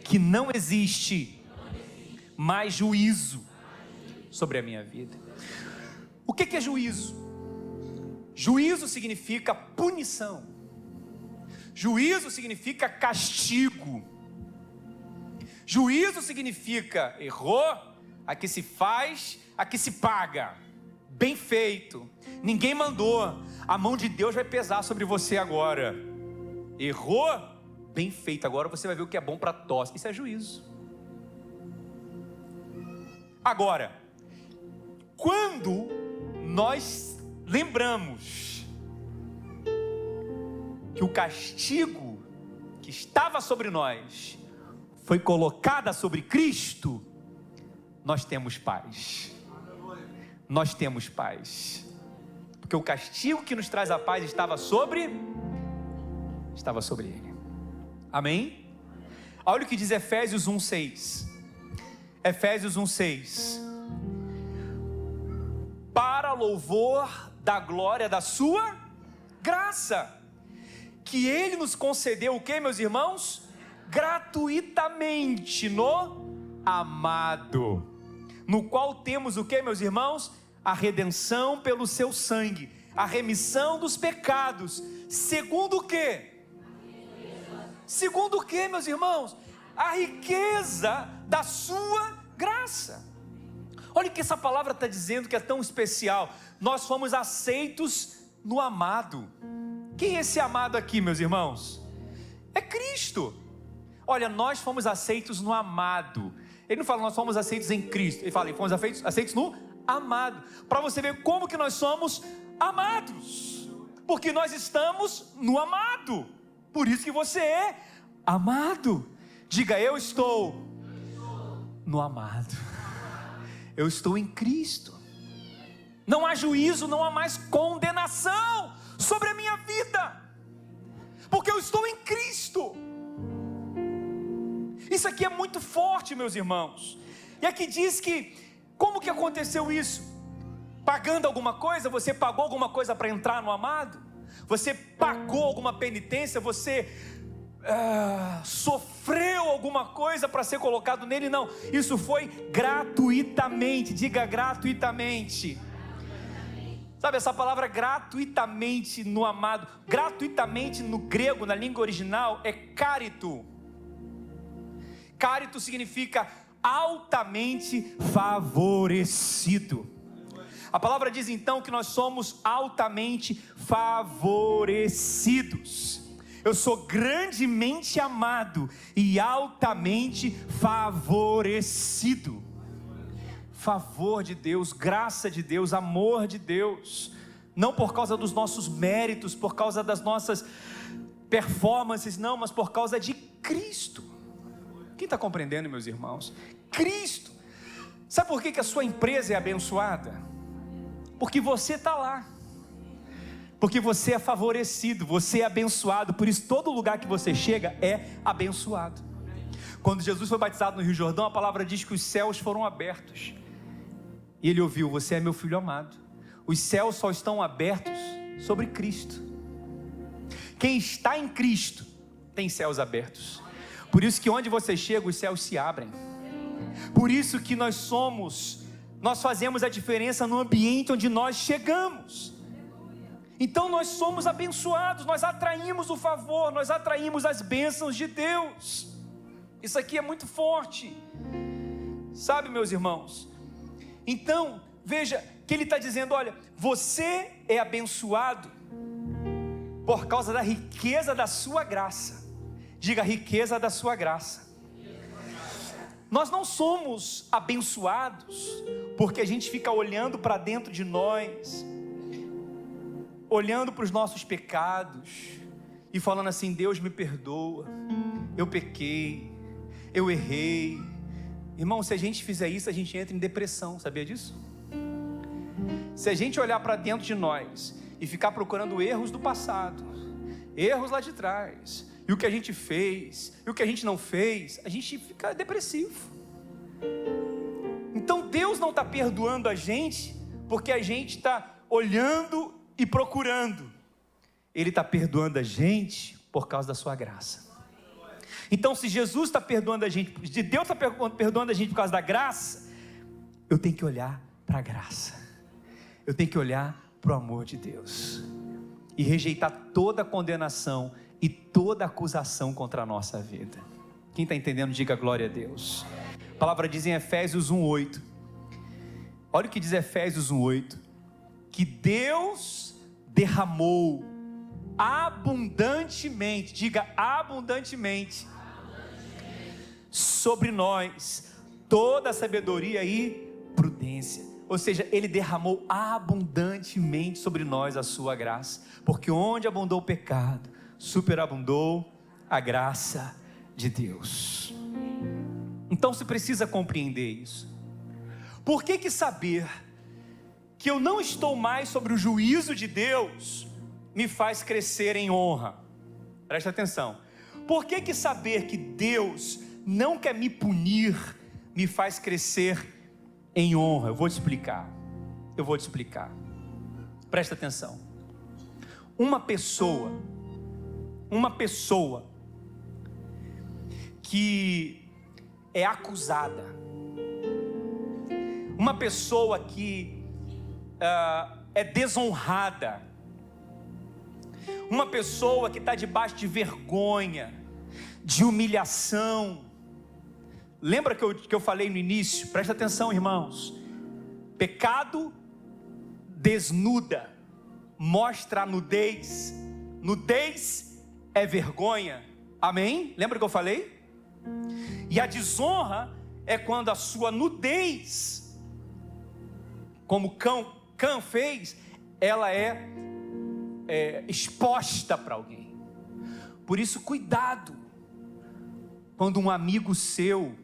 que não existe mais juízo sobre a minha vida. O que é juízo? Juízo significa punição. Juízo significa castigo. Juízo significa errou, aqui se faz, aqui se paga. Bem feito, ninguém mandou, a mão de Deus vai pesar sobre você agora. Errou, bem feito, agora você vai ver o que é bom para tosse. Isso é juízo. Agora, quando nós lembramos que o castigo que estava sobre nós foi colocada sobre Cristo, nós temos paz. Nós temos paz, porque o castigo que nos traz a paz estava sobre Ele. Amém? Olha o que diz Efésios 1:6. Efésios 1:6. Para louvor da glória da sua graça, que Ele nos concedeu o que, meus irmãos? Gratuitamente no amado, no qual temos o que, meus irmãos? A redenção pelo seu sangue, a remissão dos pecados, segundo o quê? Segundo o quê, meus irmãos? A riqueza da sua graça. Olha o que essa palavra está dizendo, que é tão especial. Nós fomos aceitos no amado. Quem é esse amado aqui, meus irmãos? É Cristo. Olha, nós fomos aceitos no amado. Ele não fala nós fomos aceitos em Cristo, ele fala fomos aceitos no amado. Para você ver como que nós somos amados, porque nós estamos no amado. Por isso que você é amado. Diga: eu estou no amado. Eu estou em Cristo. Não há juízo, não há mais condenação sobre a minha vida, porque eu estou em Cristo. Isso aqui é muito forte, meus irmãos. E aqui diz que, como que aconteceu isso? Pagando alguma coisa? Você pagou alguma coisa para entrar no amado? Você pagou alguma penitência? Você sofreu alguma coisa para ser colocado nele? Não, isso foi gratuitamente. Diga: gratuitamente. Sabe essa palavra gratuitamente no amado? Gratuitamente no grego, na língua original, é carito. Carito significa altamente favorecido. A palavra diz então que nós somos altamente favorecidos. Eu sou grandemente amado e altamente favorecido. Favor de Deus, graça de Deus, amor de Deus. Não por causa dos nossos méritos, por causa das nossas performances, não, mas por causa de Cristo. Quem está compreendendo, meus irmãos? Cristo. Sabe por que a sua empresa é abençoada? Porque você está lá. Porque você é favorecido, você é abençoado. Por isso todo lugar que você chega é abençoado. Quando Jesus foi batizado no Rio Jordão, a palavra diz que os céus foram abertos. E ele ouviu: você é meu filho amado. Os céus só estão abertos sobre Cristo. Quem está em Cristo tem céus abertos. Por isso que onde você chega, os céus se abrem. Por isso que nós fazemos a diferença no ambiente onde nós chegamos. Então nós somos abençoados, nós atraímos o favor, nós atraímos as bênçãos de Deus. Isso aqui é muito forte, sabe, meus irmãos? Então, veja que ele está dizendo, olha, você é abençoado por causa da riqueza da sua graça. Diga, riqueza da sua graça. Nós não somos abençoados porque a gente fica olhando para dentro de nós, olhando para os nossos pecados e falando assim, Deus me perdoa, eu pequei, eu errei. Irmão, se a gente fizer isso, a gente entra em depressão, sabia disso? Se a gente olhar para dentro de nós e ficar procurando erros do passado, erros lá de trás, e o que a gente fez, e o que a gente não fez, a gente fica depressivo. Então Deus não está perdoando a gente porque a gente está olhando e procurando. Ele está perdoando a gente por causa da sua graça. Então, se Jesus está perdoando a gente, se Deus está perdoando a gente por causa da graça, eu tenho que olhar para a graça, eu tenho que olhar para o amor de Deus e rejeitar toda condenação e toda acusação contra a nossa vida. Quem está entendendo, diga glória a Deus. A palavra diz em Efésios 1:8, olha o que diz Efésios 1:8, que Deus derramou abundantemente, diga abundantemente, sobre nós toda a sabedoria e prudência. Ou seja, Ele derramou abundantemente sobre nós a sua graça, porque onde abundou o pecado, superabundou a graça de Deus. Então você precisa compreender isso. Por que saber que eu não estou mais sobre o juízo de Deus me faz crescer em honra? Presta atenção. Por que saber que Deus não quer me punir me faz crescer em honra? Eu vou te explicar. Presta atenção. Uma pessoa que é acusada, uma pessoa que é desonrada, uma pessoa que está debaixo de vergonha, de humilhação. Lembra que eu falei no início? Presta atenção, irmãos. Pecado desnuda, mostra a nudez. Nudez é vergonha. Amém? Lembra que eu falei? E a desonra é quando a sua nudez, como Cã fez, ela é exposta para alguém. Por isso, cuidado quando um amigo seu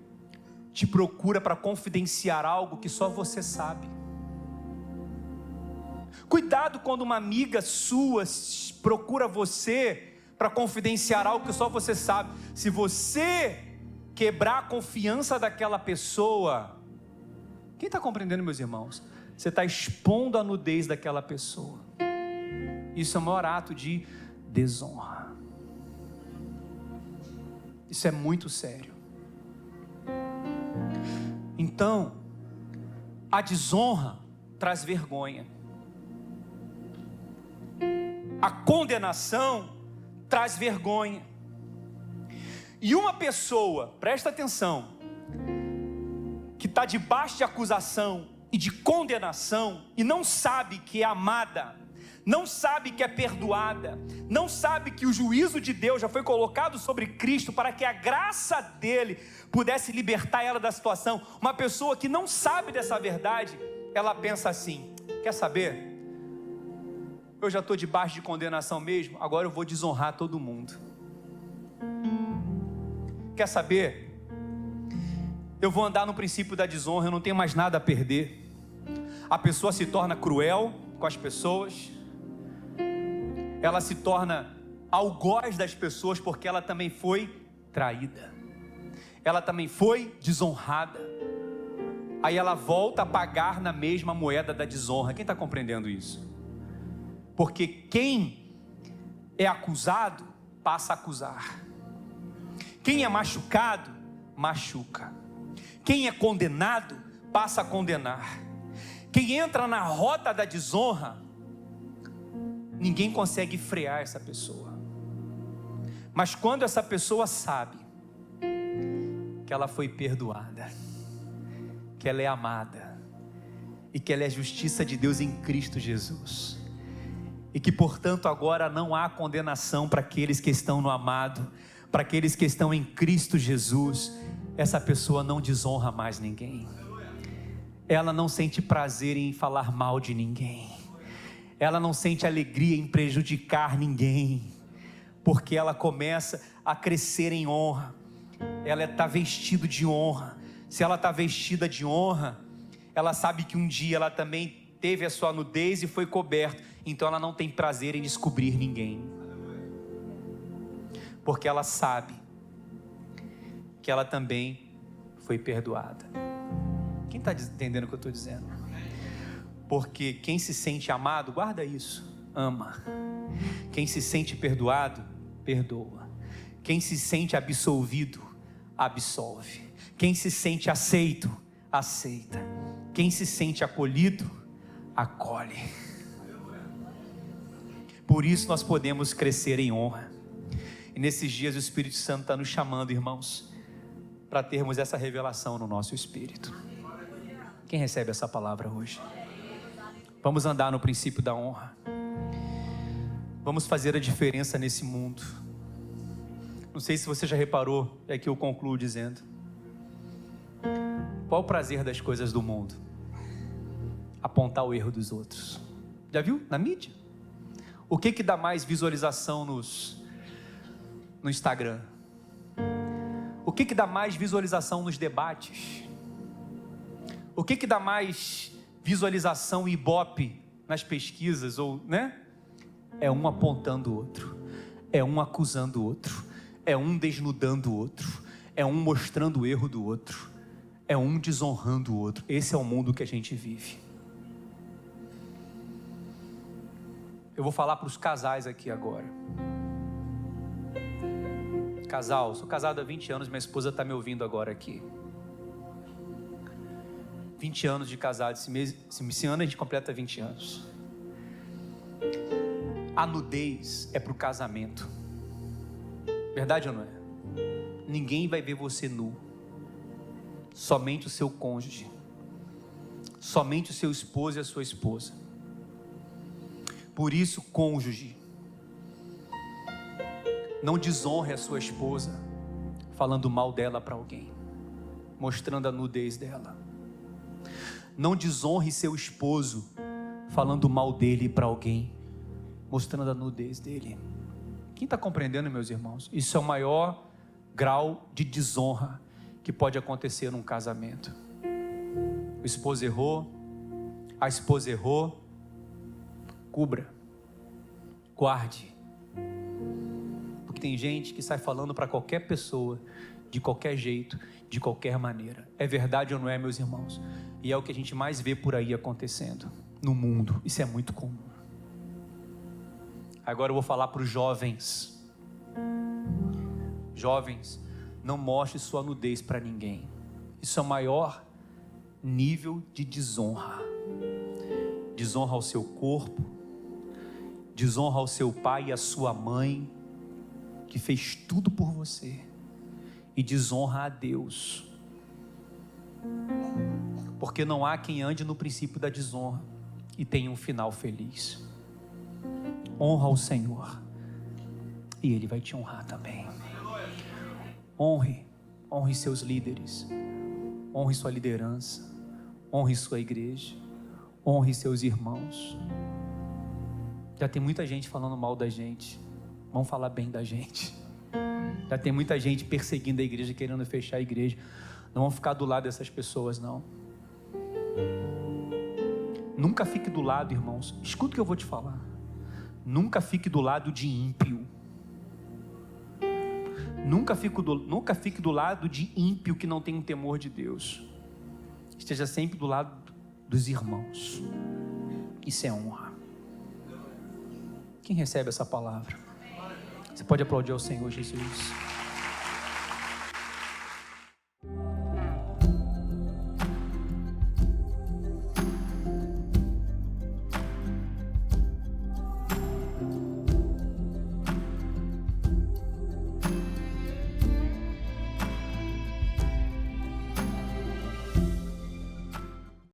te procura para confidenciar algo que só você sabe. Cuidado quando uma amiga sua procura você para confidenciar algo que só você sabe. Se você quebrar a confiança daquela pessoa, quem está compreendendo, meus irmãos? Você está expondo a nudez daquela pessoa. Isso é o maior ato de desonra. Isso é muito sério. Então, a desonra traz vergonha. A condenação traz vergonha. E uma pessoa, presta atenção, que está debaixo de acusação e de condenação e não sabe que é amada, não sabe que é perdoada, não sabe que o juízo de Deus já foi colocado sobre Cristo para que a graça dele pudesse libertar ela da situação. Uma pessoa que não sabe dessa verdade, ela pensa assim: quer saber? Eu já estou debaixo de condenação mesmo, agora eu vou desonrar todo mundo. Quer saber? Eu vou andar no princípio da desonra, eu não tenho mais nada a perder. A pessoa se torna cruel com as pessoas, ela se torna algoz das pessoas, porque ela também foi traída, ela também foi desonrada. aí ela volta a pagar na mesma moeda da desonra. Quem está compreendendo isso? Porque quem é acusado, passa a acusar. Quem é machucado, machuca. Quem é condenado, passa a condenar. Quem entra na rota da desonra, ninguém consegue frear essa pessoa. Mas quando essa pessoa sabe que ela foi perdoada, que ela é amada, e que ela é justiça de Deus em Cristo Jesus, e que portanto agora não há condenação para aqueles que estão no amado, para aqueles que estão em Cristo Jesus, essa pessoa não desonra mais ninguém. Ela não sente prazer em falar mal de ninguém. Ela não sente alegria em prejudicar ninguém, porque ela começa a crescer em honra. Ela está vestida de honra. Se ela está vestida de honra, ela sabe que um dia ela também teve a sua nudez e foi coberta. Então ela não tem prazer em descobrir ninguém, porque ela sabe que ela também foi perdoada. Quem está entendendo o que eu estou dizendo? Porque quem se sente amado, guarda isso, ama. Quem se sente perdoado, perdoa. Quem se sente absolvido, absolve. Quem se sente aceito, aceita. Quem se sente acolhido, acolhe. Por isso nós podemos crescer em honra. E nesses dias o Espírito Santo está nos chamando, irmãos, para termos essa revelação no nosso espírito. Quem recebe essa palavra hoje? Vamos andar no princípio da honra. Vamos fazer a diferença nesse mundo. Não sei se você já reparou, é que eu concluo dizendo: qual o prazer das coisas do mundo? Apontar o erro dos outros. Já viu na mídia? O que dá mais visualização no Instagram? O que dá mais visualização nos debates? O que dá mais visualização e ibope nas pesquisas, ou, né? É um apontando o outro, é um acusando o outro, é um desnudando o outro, é um mostrando o erro do outro, é um desonrando o outro. Esse é o mundo que a gente vive. Eu vou falar para os casais aqui agora. Casal, sou casado há 20 anos, minha esposa está me ouvindo agora aqui. 20 anos de casado, esse ano a gente completa 20 anos. A nudez é para o casamento. Verdade ou não é? Ninguém vai ver você nu. Somente o seu cônjuge. Somente o seu esposo e a sua esposa. Por isso, cônjuge, não desonre a sua esposa falando mal dela para alguém, mostrando a nudez dela. Não desonre seu esposo falando mal dele para alguém, mostrando a nudez dele. Quem está compreendendo, meus irmãos? Isso é o maior grau de desonra que pode acontecer num casamento. O esposo errou, a esposa errou, cubra, guarde. Porque tem gente que sai falando para qualquer pessoa, de qualquer jeito, de qualquer maneira. É verdade ou não é, meus irmãos? E é o que a gente mais vê por aí acontecendo no mundo. Isso é muito comum. Agora eu vou falar para os jovens. Jovens, não mostre sua nudez para ninguém. Isso é o maior nível de desonra. Desonra ao seu corpo, desonra ao seu pai e à sua mãe, que fez tudo por você, e desonra a Deus, porque não há quem ande no princípio da desonra e tenha um final feliz. Honra o Senhor e Ele vai te honrar também. Honre seus líderes, honre sua liderança, honre sua igreja, honre seus irmãos. Já tem muita gente falando mal da gente, vamos falar bem da gente. Já tem muita gente perseguindo a igreja, querendo fechar a igreja. Não vamos ficar do lado dessas pessoas, não. Nunca fique do lado, irmãos, escuta o que eu vou te falar. Nunca fique do lado de ímpio. Nunca fique do lado de ímpio que não tem um temor de Deus. esteja sempre do lado dos irmãos. Isso é honra. Quem recebe essa palavra? Você pode aplaudir ao Senhor Jesus.